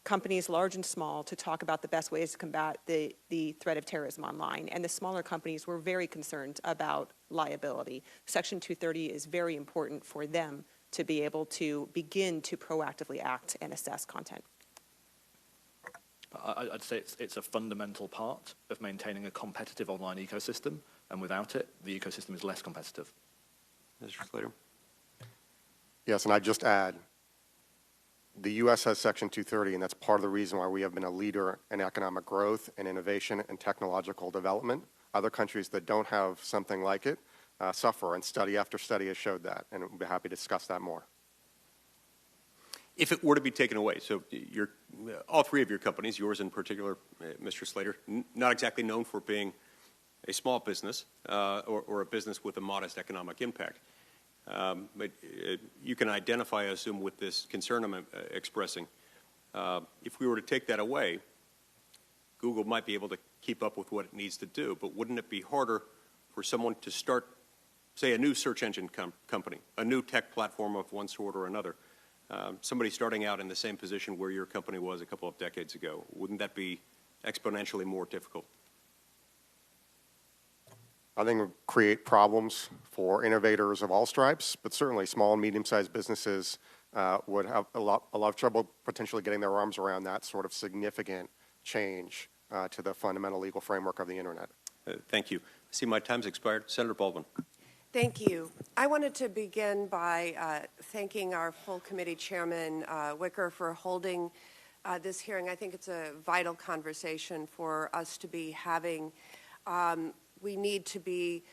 companies large and small to talk about the best ways to combat the threat of terrorism online. And the smaller companies were very concerned about liability. Section 230 is very important for them to be able to begin to proactively act and assess content. I'd say it's a fundamental part of maintaining a competitive online ecosystem, and without it, the ecosystem is less competitive. Mr. Slater? Yes, and I'd just add, the U.S. has Section 230, and that's part of the reason why we have been a leader in economic growth and innovation and technological development. Other countries that don't have something like it suffer, and study after study has showed that, and we'll be happy to discuss that more. If it were to be taken away, so all three of your companies, yours in particular, Mr. Slater, not exactly known for being a small business or a business with a modest economic impact, but you can identify, I assume, with this concern I'm expressing. If we were to take that away, Google might be able to keep up with what it needs to do, but wouldn't it be harder for someone to start, say, a new search engine company, a new tech platform of one sort or another? Somebody starting out in the same position where your company was a couple of decades ago, wouldn't that be exponentially more difficult? I think it would create problems for innovators of all stripes, but certainly small and medium-sized businesses would have a lot of trouble potentially getting their arms around that sort of significant change to the fundamental legal framework of the Internet. Thank you. I see my time's expired. Senator Baldwin. Thank you. I wanted to begin by thanking our full committee chairman, Wicker, for holding this hearing. I think it's a vital conversation for us to be having. We need to be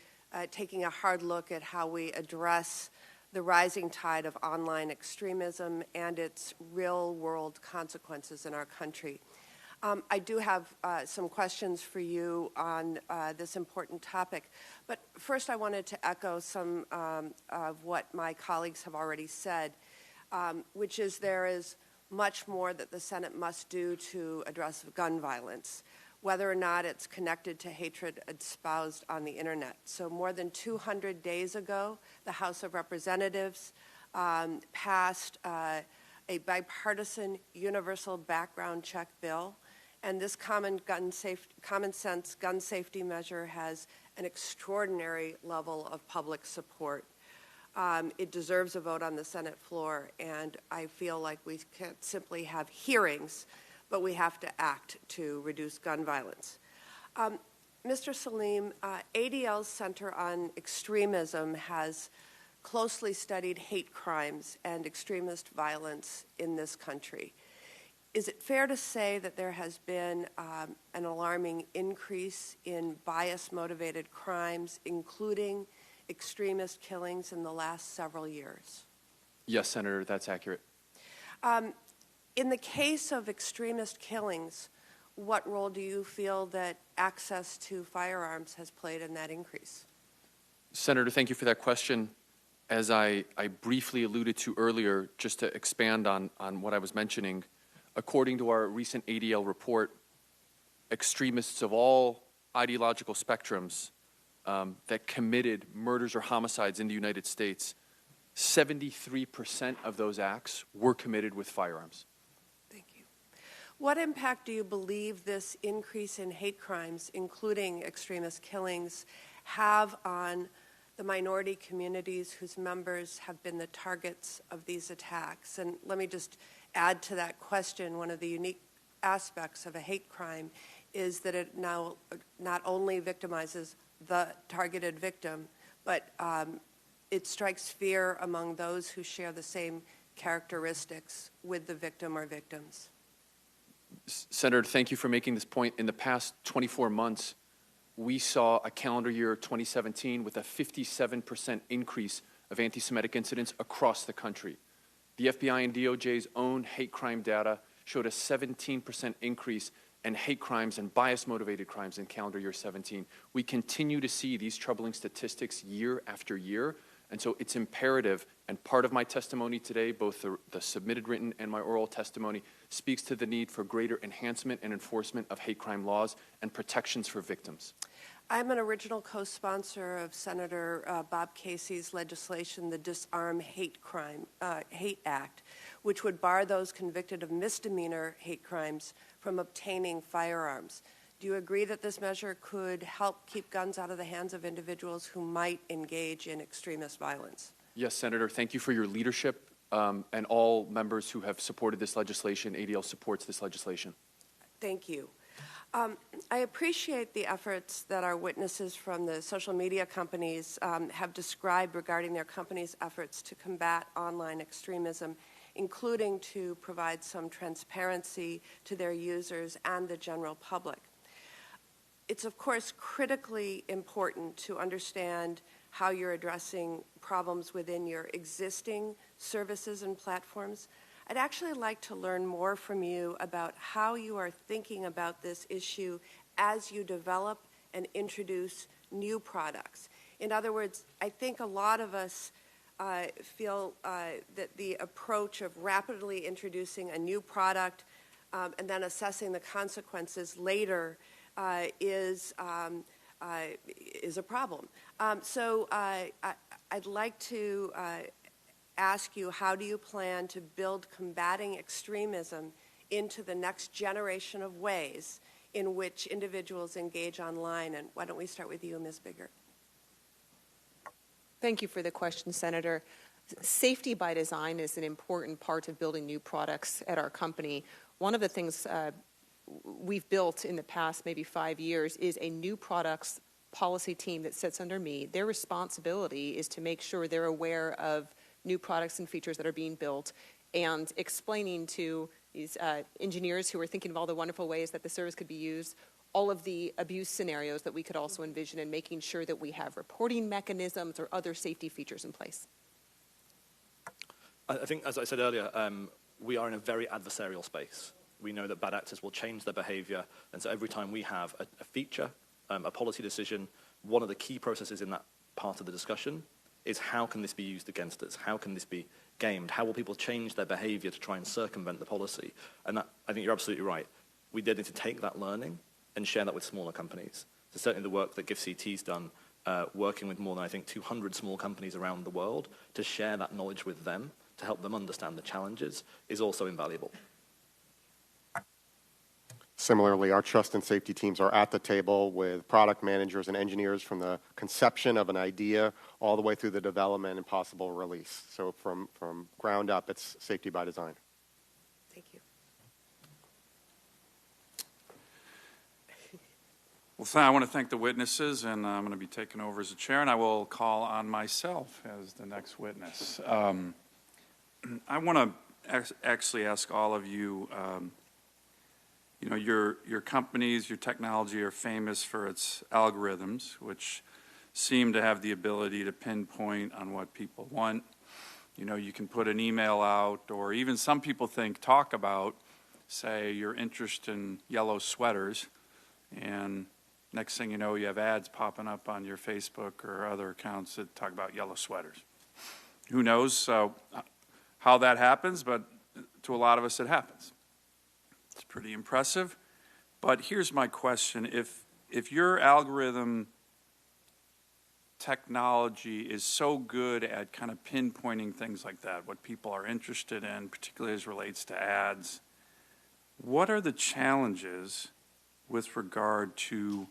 taking a hard look at how we address the rising tide of online extremism and its real-world consequences in our country. I do have some questions for you on this important topic, but first I wanted to echo some of what my colleagues have already said, which is there is much more that the Senate must do to address gun violence, whether or not it's connected to hatred espoused on the internet. So more than 200 days ago, the House of Representatives passed a bipartisan universal background check bill, and this common sense gun safety measure has an extraordinary level of public support. It deserves a vote on the Senate floor, and I feel like we can't simply have hearings, but we have to act to reduce gun violence. Mr. Salim, ADL's Center on Extremism has closely studied hate crimes and extremist violence in this country. Is it fair to say that there has been an alarming increase in bias-motivated crimes, including extremist killings in the last several years? Yes, Senator, that's accurate. In the case of extremist killings, what role do you feel that access to firearms has played in that increase? Senator, thank you for that question. As I briefly alluded to earlier, just to expand on what I was mentioning, according to our recent ADL report, extremists of all ideological spectrums that committed murders or homicides in the United States, 73% of those acts were committed with firearms. Thank you. What impact do you believe this increase in hate crimes, including extremist killings, have on the minority communities whose members have been the targets of these attacks? And let me just add to that question, one of the unique aspects of a hate crime is that it now not only victimizes the targeted victim, but it strikes fear among those who share the same characteristics with the victim or victims. Senator, thank you for making this point. In the past 24 months, we saw a calendar year 2017 with a 57% increase of anti-Semitic incidents across the country. The FBI and DOJ's own hate crime data showed a 17% increase in hate crimes and bias-motivated crimes in calendar year 17. We continue to see these troubling statistics year after year, and so it's imperative, and part of my testimony today, both the submitted written and my oral testimony, speaks to the need for greater enhancement and enforcement of hate crime laws and protections for victims. I'm an original co-sponsor of Senator Bob Casey's legislation, the Disarm Hate Act, which would bar those convicted of misdemeanor hate crimes from obtaining firearms. Do you agree that this measure could help keep guns out of the hands of individuals who might engage in extremist violence? Yes, Senator, thank you for your leadership, and all members who have supported this legislation. ADL supports this legislation. Thank you. I appreciate the efforts that our witnesses from the social media companies have described regarding their companies' efforts to combat online extremism, including to provide some transparency to their users and the general public. It's, of course, critically important to understand how you're addressing problems within your existing services and platforms. I'd actually like to learn more from you about how you are thinking about this issue as you develop and introduce new products. In other words, I think a lot of us feel that the approach of rapidly introducing a new product and then assessing the consequences later is a problem. So I'd like to ask you, how do you plan to build combating extremism into the next generation of ways in which individuals engage online? And why don't we start with you, Ms. Biggert? Thank you for the question, Senator. Safety by design is an important part of building new products at our company. One of the things we've built in the past maybe 5 years is a new products policy team that sits under me. Their responsibility is to make sure they're aware of new products and features that are being built and explaining to these engineers who are thinking of all the wonderful ways that the service could be used, all of the abuse scenarios that we could also envision, and making sure that we have reporting mechanisms or other safety features in place. I think, as I said earlier, we are in a very adversarial space. We know that bad actors will change their behavior, and so every time we have a feature, a policy decision, one of the key processes in that part of the discussion is how can this be used against us? How can this be gamed? How will people change their behavior to try and circumvent the policy? And that, I think you're absolutely right. We did need to take that learning and share that with smaller companies. So certainly the work that GiftCT's done, working with more than, I think, 200 small companies around the world to share that knowledge with them, to help them understand the challenges, is also invaluable. Similarly, our trust and safety teams are at the table with product managers and engineers from the conception of an idea all the way through the development and possible release. So from ground up, it's safety by design. Thank you. Well, I want to thank the witnesses, and I'm going to be taking over as the chair, and I will call on myself as the next witness. I want to actually ask all of you, you know, your companies, your technology are famous for its algorithms, which seem to have the ability to pinpoint on what people want. You know, you can put an email out, or even some people talk about, say, your interest in yellow sweaters, and next thing you know, you have ads popping up on your Facebook or other accounts that talk about yellow sweaters. Who knows how that happens, but to a lot of us it happens. It's pretty impressive. But here's my question. If your algorithm technology is so good at kind of pinpointing things like that, what people are interested in, particularly as relates to ads, what are the challenges with regard to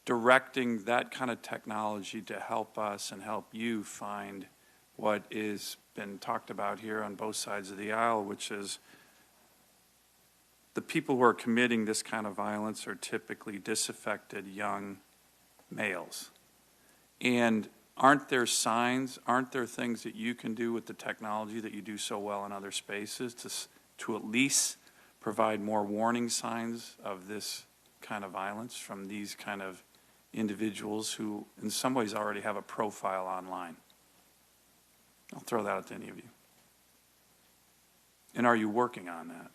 directing that kind of technology to help us and help you find what is been talked about here on both sides of the aisle, which is the people who are committing this kind of violence are typically disaffected young males. And aren't there signs, aren't there things that you can do with the technology that you do so well in other spaces to at least provide more warning signs of this kind of violence from these kind of individuals who in some ways already have a profile online? I'll throw that out to any of you. And are you working on that?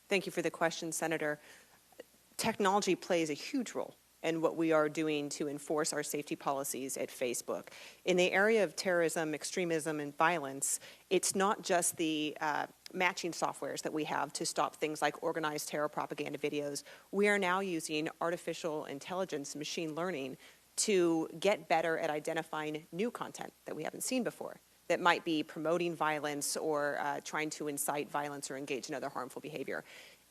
Thank you for the question, Senator. Technology plays a huge role in what we are doing to enforce our safety policies at Facebook. In the area of terrorism, extremism, and violence, it's not just the matching softwares that we have to stop things like organized terror propaganda videos. We are now using artificial intelligence, machine learning, to get better at identifying new content that we haven't seen before that might be promoting violence or trying to incite violence or engage in other harmful behavior.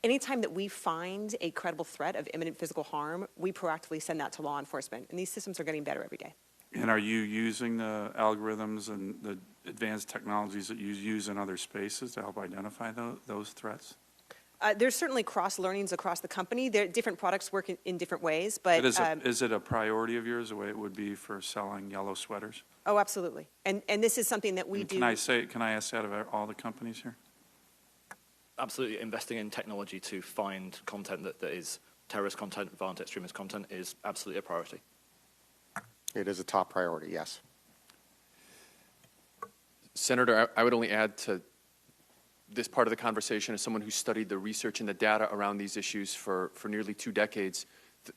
Anytime that we find a credible threat of imminent physical harm, we proactively send that to law enforcement, and these systems are getting better every day. And are you using the algorithms and the advanced technologies that you use in other spaces to help identify those threats? There's certainly cross-learnings across the company. Different products work in different ways, but is it a priority of yours the way it would be for selling yellow sweaters? Oh, absolutely. And this is something that we do. Can I ask that of all the companies here? Absolutely. Investing in technology to find content that is terrorist content, violent extremist content is absolutely a priority. It is a top priority, yes. Senator, I would only add to this part of the conversation as someone who studied the research and the data around these issues for nearly 2 decades.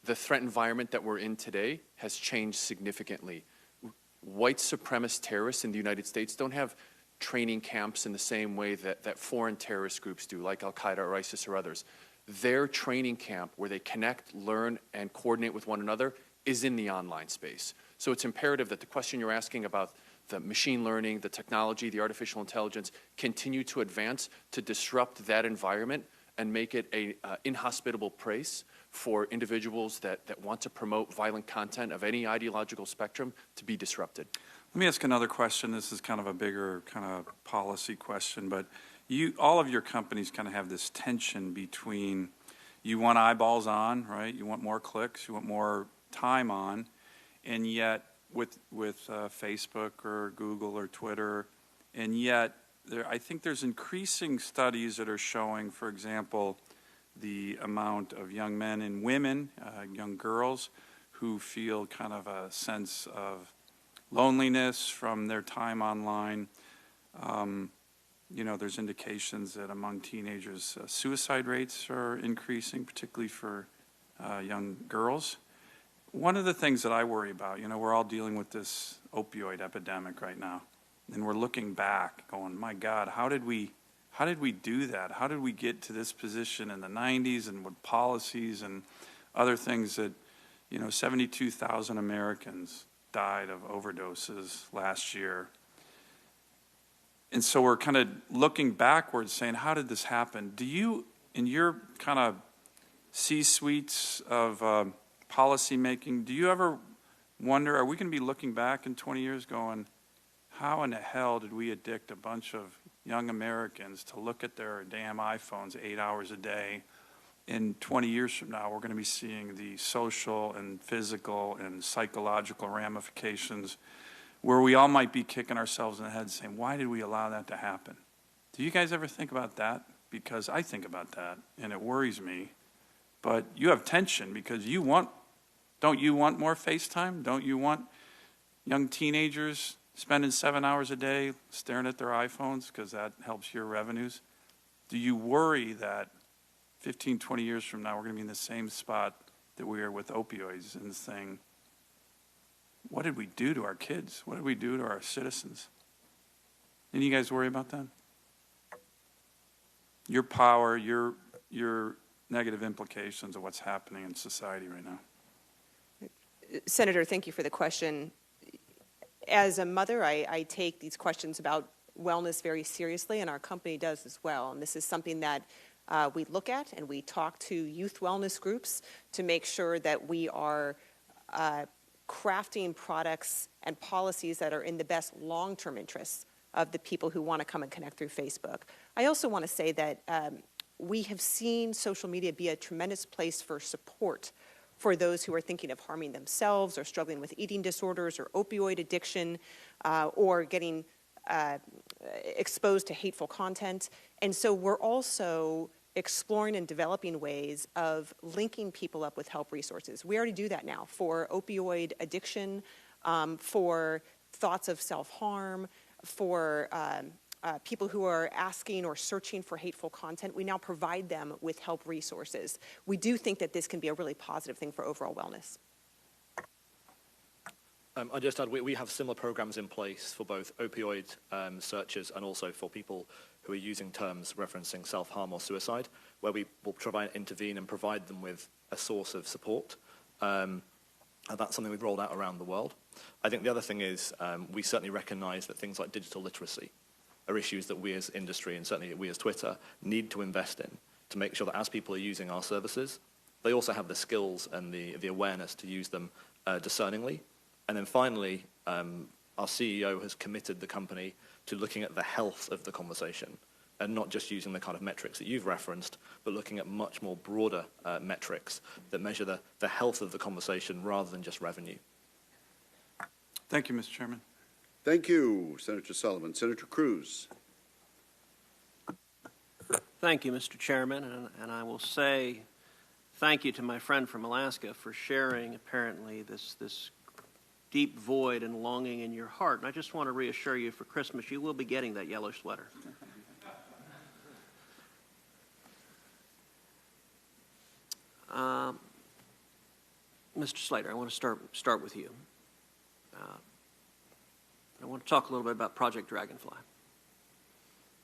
The threat environment that we're in today has changed significantly. White supremacist terrorists in the United States don't have training camps in the same way that foreign terrorist groups do, like Al-Qaeda or ISIS or others. Their training camp where they connect, learn, and coordinate with one another is in the online space. So it's imperative that the question you're asking about the machine learning, the technology, the artificial intelligence continue to advance to disrupt that environment and make it an inhospitable place for individuals that want to promote violent content of any ideological spectrum to be disrupted. Let me ask another question. This is kind of a bigger kind of policy question, but all of your companies kind of have this tension between you want eyeballs on, right? You want more clicks, you want more time on, and yet with Facebook or Google or Twitter, and yet I think there's increasing studies that are showing, for example, the amount of young men and women, young girls, who feel kind of a sense of loneliness from their time online. There's indications that among teenagers, suicide rates are increasing, particularly for young girls. One of the things that I worry about, we're all dealing with this opioid epidemic right now, and we're looking back going, my God, how did we do that? How did we get to this position in the 90s, and with policies and other things that, 72,000 Americans died of overdoses last year. And so we're kind of looking backwards saying, how did this happen? Do you, in your kind of C-suites of policy making, do you ever wonder, are we going to be looking back in 20 years going, how in the hell did we addict a bunch of young Americans to look at their damn iPhones 8 hours a day? In 20 years from now, we're going to be seeing the social and physical and psychological ramifications where we all might be kicking ourselves in the head saying, why did we allow that to happen? Do you guys ever think about that? Because I think about that, and it worries me. But you have tension because don't you want more FaceTime? Don't you want young teenagers spending 7 hours a day staring at their iPhones because that helps your revenues? Do you worry that 15, 20 years from now we're going to be in the same spot that we are with opioids and saying, what did we do to our kids? What did we do to our citizens? Any of you guys worry about that? Your power, your negative implications of what's happening in society right now. Senator, thank you for the question. As a mother, I take these questions about wellness very seriously, and our company does as well. And this is something that we look at, and we talk to youth wellness groups to make sure that we are crafting products and policies that are in the best long-term interests of the people who want to come and connect through Facebook. I also want to say that we have seen social media be a tremendous place for support for those who are thinking of harming themselves or struggling with eating disorders or opioid addiction or getting exposed to hateful content. And so we're also exploring and developing ways of linking people up with help resources. We already do that now for opioid addiction, for thoughts of self-harm, for people who are asking or searching for hateful content. We now provide them with help resources. We do think that this can be a really positive thing for overall wellness. I just add, we have similar programs in place for both opioid searches and also for people who are using terms referencing self-harm or suicide, where we will try and intervene and provide them with a source of support. And that's something we've rolled out around the world. I think the other thing is we certainly recognize that things like digital literacy are issues that we as industry and certainly we as Twitter need to invest in to make sure that as people are using our services, they also have the skills and the awareness to use them discerningly. And then finally, our CEO has committed the company to looking at the health of the conversation and not just using the kind of metrics that you've referenced, but looking at much more broader metrics that measure the health of the conversation rather than just revenue. Thank you, Mr. Chairman. Thank you, Senator Sullivan. Senator Cruz. Thank you, Mr. Chairman, and I will say thank you to my friend from Alaska for sharing apparently this deep void and longing in your heart. And I just want to reassure you, for Christmas, you will be getting that yellow sweater. Mr. Slater, I want to start with you. I want to talk a little bit about Project Dragonfly.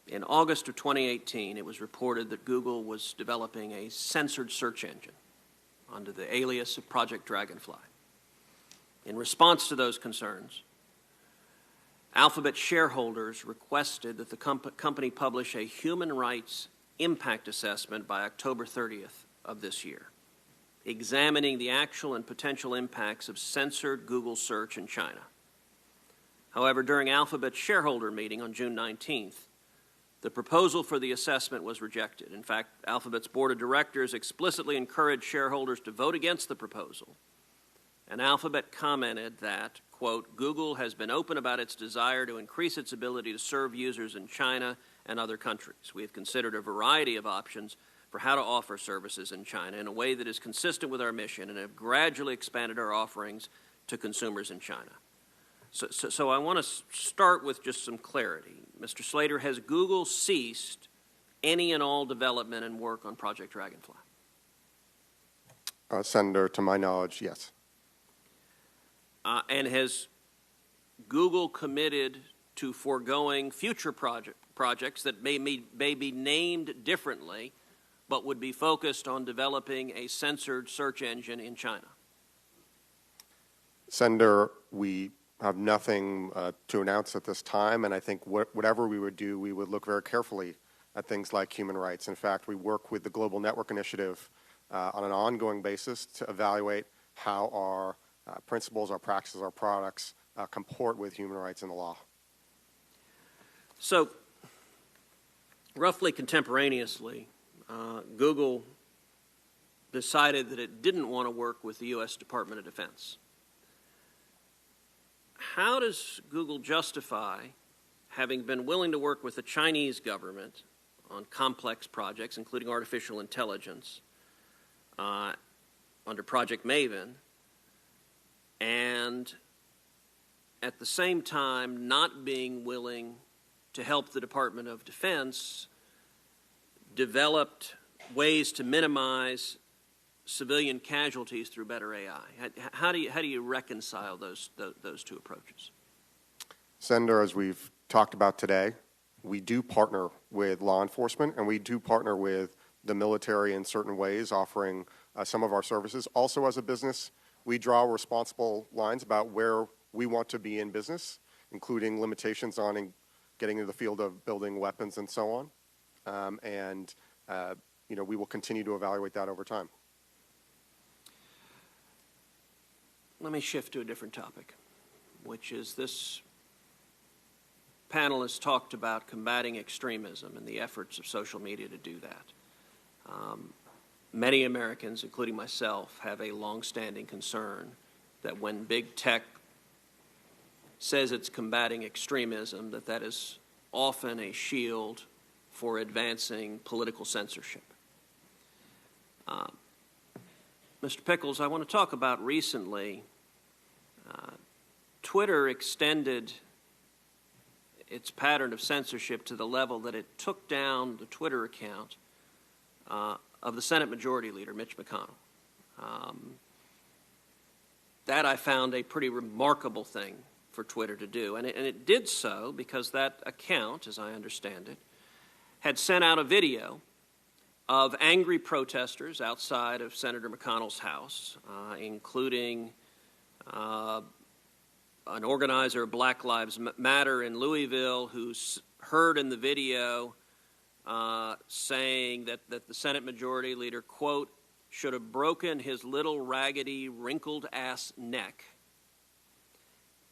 In August of 2018, it was reported that Google was developing a censored search engine under the alias of Project Dragonfly. In response to those concerns, Alphabet shareholders requested that the company publish a human rights impact assessment by October 30th of this year, examining the actual and potential impacts of censored Google search in China. However, during Alphabet's shareholder meeting on June 19th, the proposal for the assessment was rejected. In fact, Alphabet's board of directors explicitly encouraged shareholders to vote against the proposal. And Alphabet commented that, quote, Google has been open about its desire to increase its ability to serve users in China and other countries. We have considered a variety of options for how to offer services in China in a way that is consistent with our mission and have gradually expanded our offerings to consumers in China. So I want to start with just some clarity. Mr. Slater, has Google ceased any and all development and work on Project Dragonfly? Senator, to my knowledge, yes. And has Google committed to foregoing future projects that may be named differently, but would be focused on developing a censored search engine in China? Senator, we have nothing to announce at this time, and I think whatever we would do, we would look very carefully at things like human rights. In fact, we work with the Global Network Initiative on an ongoing basis to evaluate how our principles, our practices, our products comport with human rights and the law. So, roughly contemporaneously, Google decided that it didn't want to work with the U.S. Department of Defense. How does Google justify having been willing to work with the Chinese government on complex projects, including artificial intelligence, under Project Maven, and at the same time not being willing to help the Department of Defense develop ways to minimize civilian casualties through better AI? How do you reconcile those two approaches? Senator, as we've talked about today, we do partner with law enforcement, and we do partner with the military in certain ways, offering some of our services. Also, as a business, we draw responsible lines about where we want to be in business, including limitations on getting into the field of building weapons and so on. We will continue to evaluate that over time. Let me shift to a different topic, which is this panel has talked about combating extremism and the efforts of social media to do that. Many Americans, including myself, have a long-standing concern that when big tech says it's combating extremism, that is often a shield for advancing political censorship. Mr. Pickles, I want to talk about recently, Twitter extended its pattern of censorship to the level that it took down the Twitter account of the Senate Majority Leader, Mitch McConnell. That I found a pretty remarkable thing for Twitter to do, and it did so because that account, as I understand it, had sent out a video of angry protesters outside of Senator McConnell's house, including an organizer of Black Lives Matter in Louisville who's heard in the video saying that the Senate Majority Leader, quote, should have broken his little raggedy wrinkled ass neck.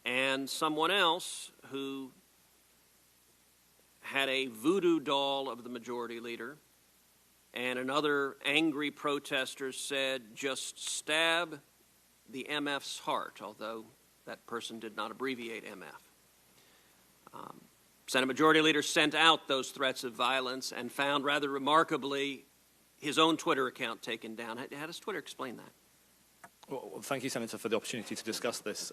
And someone else who had a voodoo doll of the Majority Leader, and another angry protester said, just stab the MF's heart, although that person did not abbreviate MF. Senate Majority Leader sent out those threats of violence and found, rather remarkably, his own Twitter account taken down. How does Twitter explain that? Well, thank you, Senator, for the opportunity to discuss this.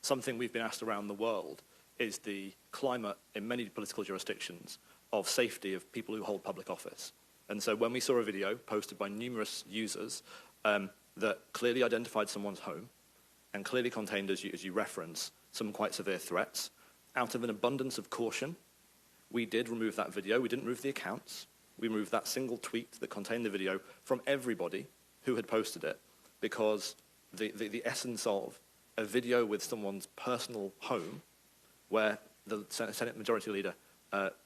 Something we've been asked around the world is the climate in many political jurisdictions of safety of people who hold public office. And so when we saw a video posted by numerous users that clearly identified someone's home and clearly contained, as you reference, some quite severe threats, out of an abundance of caution, we did remove that video. We didn't remove the accounts. We removed that single tweet that contained the video from everybody who had posted it, because the essence of a video with someone's personal home, where the Senate Majority Leader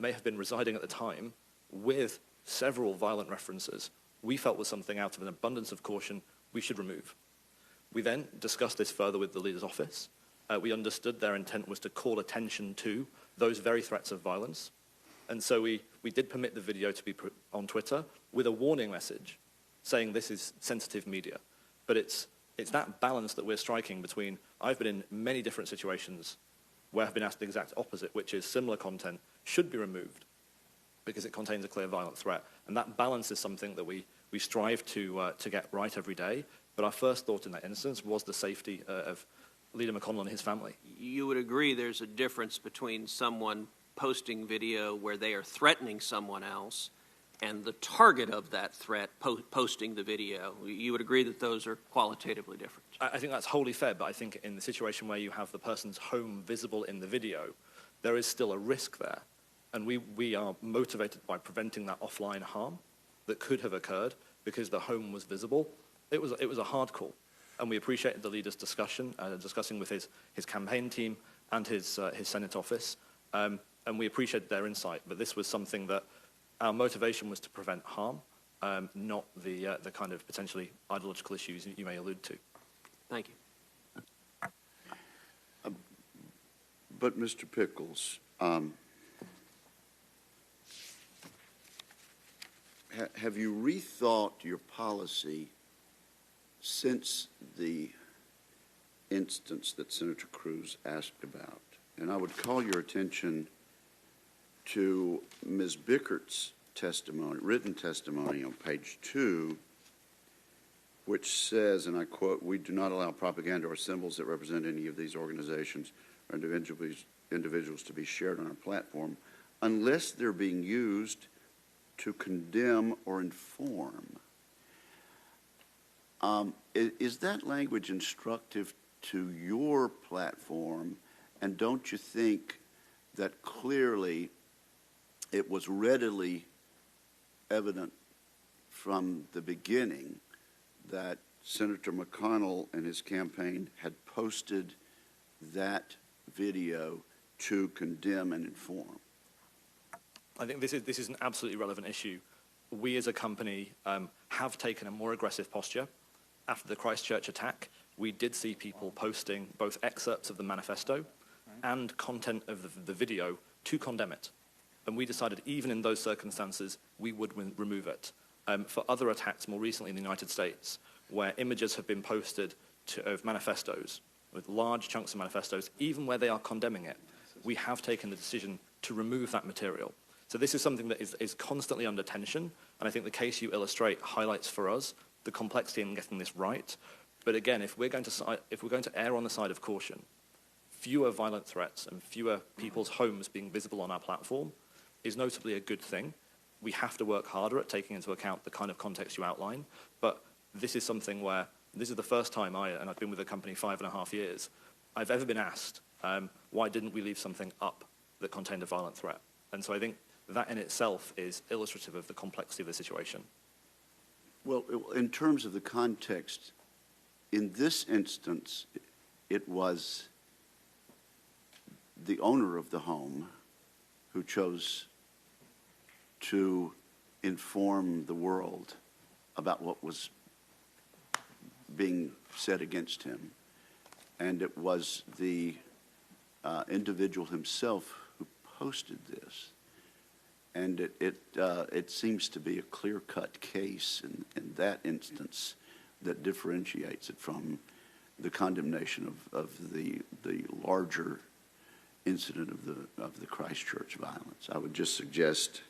may have been residing at the time, with several violent references, we felt was something out of an abundance of caution we should remove. We then discussed this further with the leader's office. We understood their intent was to call attention to those very threats of violence. And so we did permit the video to be put on Twitter with a warning message saying this is sensitive media. But it's that balance that we're striking between, I've been in many different situations where I've been asked the exact opposite, which is similar content should be removed because it contains a clear violent threat. And that balance is something that we strive to get right every day. But our first thought in that instance was the safety of Leader McConnell and his family. You would agree there's a difference between someone posting video where they are threatening someone else and the target of that threat posting the video. You would agree that those are qualitatively different. I think that's wholly fair, but I think in the situation where you have the person's home visible in the video, there is still a risk there. And we are motivated by preventing that offline harm that could have occurred because the home was visible. It was a hard call. And we appreciated the leader's discussion, discussing with his campaign team and his Senate office. And we appreciated their insight. But this was something that our motivation was to prevent harm, not the kind of potentially ideological issues you may allude to. Thank you. But, Mr. Pickles, have you rethought your policy since the instance that Senator Cruz asked about? And I would call your attention to Ms. Bickert's testimony, written testimony on page 2, which says, and I quote, "We do not allow propaganda or symbols that represent any of these organizations or individuals to be shared on our platform unless they're being used to condemn or inform." Is that language instructive to your platform? And don't you think that clearly it was readily evident from the beginning that Senator McConnell and his campaign had posted that video to condemn and inform? I think this is an absolutely relevant issue. We as a company have taken a more aggressive posture. After the Christchurch attack, we did see people posting both excerpts of the manifesto and content of the video to condemn it. And we decided even in those circumstances, we would remove it. For other attacks more recently in the United States, where images have been posted of manifestos, with large chunks of manifestos, even where they are condemning it, we have taken the decision to remove that material. So this is something that is constantly under tension, and I think the case you illustrate highlights for us the complexity in getting this right. But again, if we're going to err on the side of caution, fewer violent threats and fewer people's homes being visible on our platform is notably a good thing. We have to work harder at taking into account the kind of context you outline, but this is something where this is the first time and I've been with the company 5.5 years, I've ever been asked, why didn't we leave something up that contained a violent threat? And so I think that in itself is illustrative of the complexity of the situation. Well, in terms of the context, in this instance, it was the owner of the home who chose to inform the world about what was being said against him. And it was the individual himself who posted this. And it seems to be a clear-cut case in that instance that differentiates it from the condemnation of the larger incident of the Christchurch violence. I would just suggest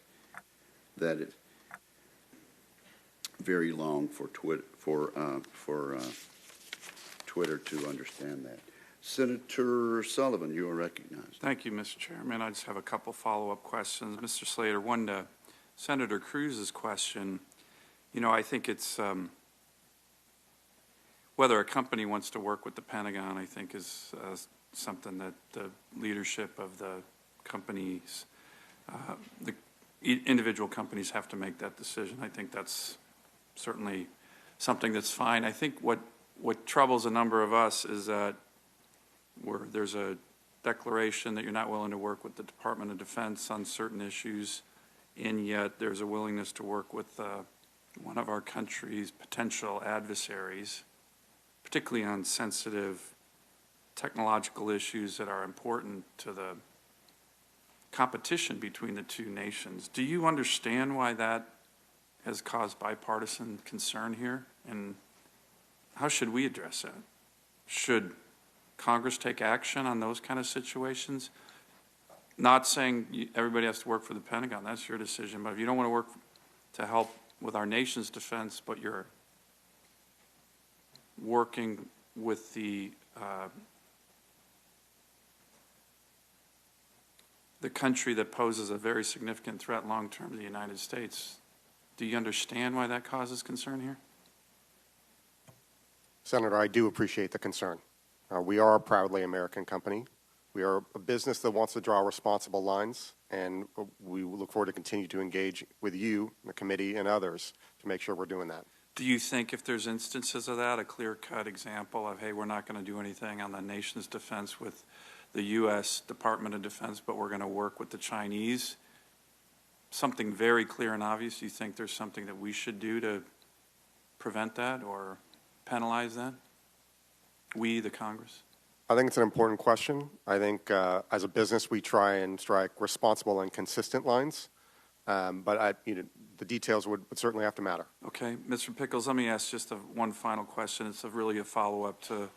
that it's very long for Twitter to understand that. Senator Sullivan, you are recognized. Thank you, Mr. Chairman. I just have a couple follow-up questions. Mr. Slater, one to Senator Cruz's question. You know, I think it's whether a company wants to work with the Pentagon, I think, is something that the leadership of the companies, the individual companies have to make that decision. I think that's certainly something that's fine. I think what troubles a number of us is that there's a declaration that you're not willing to work with the Department of Defense on certain issues, and yet there's a willingness to work with one of our country's potential adversaries, particularly on sensitive technological issues that are important to the competition between the two nations. Do you understand why that has caused bipartisan concern here? And how should we address that? Should Congress take action on those kind of situations? Not saying everybody has to work for the Pentagon, that's your decision, but if you don't want to work to help with our nation's defense, but you're working with the the country that poses a very significant threat long-term to the United States. Do you understand why that causes concern here? Senator, I do appreciate the concern. We are a proudly American company. We are a business that wants to draw responsible lines, and we look forward to continue to engage with you, the committee, and others to make sure we're doing that. Do you think if there's instances of that, a clear-cut example of, hey, we're not going to do anything on the nation's defense with the U.S. Department of Defense, but we're going to work with the Chinese, something very clear and obvious, do you think there's something that we should do to prevent that or penalize that? We, the Congress? I think it's an important question. I think as a business, we try and strike responsible and consistent lines, but the details would certainly have to matter. Okay. Mr. Pickles, let me ask just one final question. It's really a follow-up to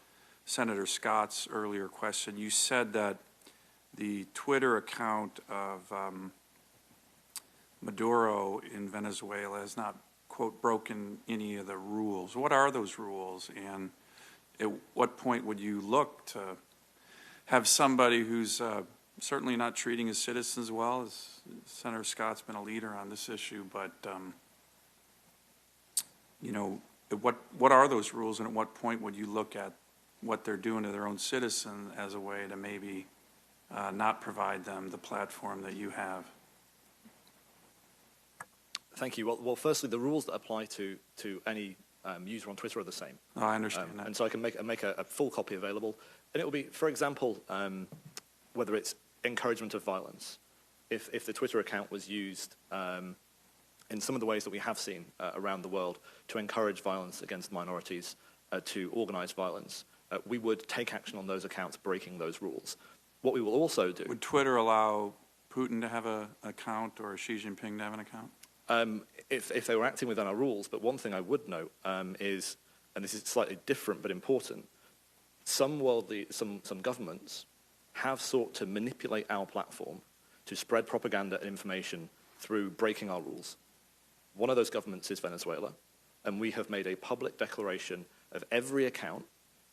Senator Scott's earlier question. You said that the Twitter account of Maduro in Venezuela has not, quote, broken any of the rules. What are those rules, and at what point would you look to have somebody who's certainly not treating his citizens well? As Senator Scott's been a leader on this issue, but you know, what are those rules, and at what point would you look at what they're doing to their own citizens as a way to maybe not provide them the platform that you have? Thank you. Well, firstly, the rules that apply to any user on Twitter are the same. Oh, I understand that. And so I can make a full copy available. And it will be, for example, whether it's encouragement of violence. If the Twitter account was used in some of the ways that we have seen around the world to encourage violence against minorities, to organize violence, we would take action on those accounts breaking those rules. What we will also do... Would Twitter allow Putin to have an account or Xi Jinping to have an account? If they were acting within our rules, but one thing I would note is, and this is slightly different but important, some governments have sought to manipulate our platform to spread propaganda and information through breaking our rules. One of those governments is Venezuela, and we have made a public declaration of every account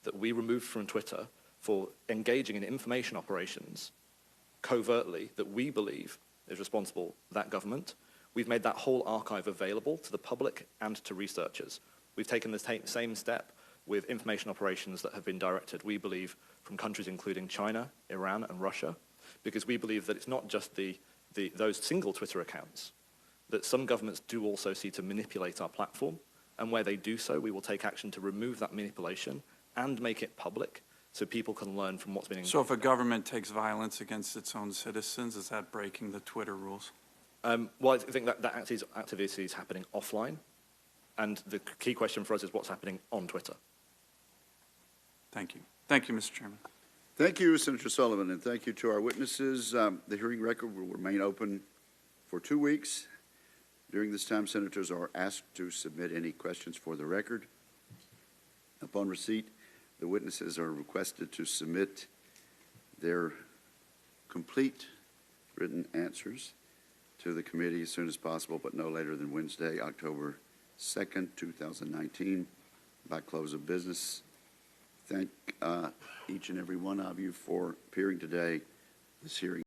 that we removed from Twitter for engaging in information operations covertly that we believe is responsible for that government. We've made that whole archive available to the public and to researchers. We've taken the same step with information operations that have been directed, we believe, from countries including China, Iran, and Russia, because we believe that it's not just those single Twitter accounts, that some governments do also seek to manipulate our platform, and where they do so, we will take action to remove that manipulation and make it public so people can learn from what's been... So if a government takes violence against its own citizens, is that breaking the Twitter rules? Well, I think that activity is happening offline, and the key question for us is what's happening on Twitter. Thank you. Thank you, Mr. Chairman. Thank you, Senator Sullivan, and thank you to our witnesses. The hearing record will remain open for 2 weeks. During this time, senators are asked to submit any questions for the record. Upon receipt, the witnesses are requested to submit their complete written answers to the committee as soon as possible, but no later than Wednesday, October 2nd, 2019, by close of business. Thank each and every one of you for appearing today. This hearing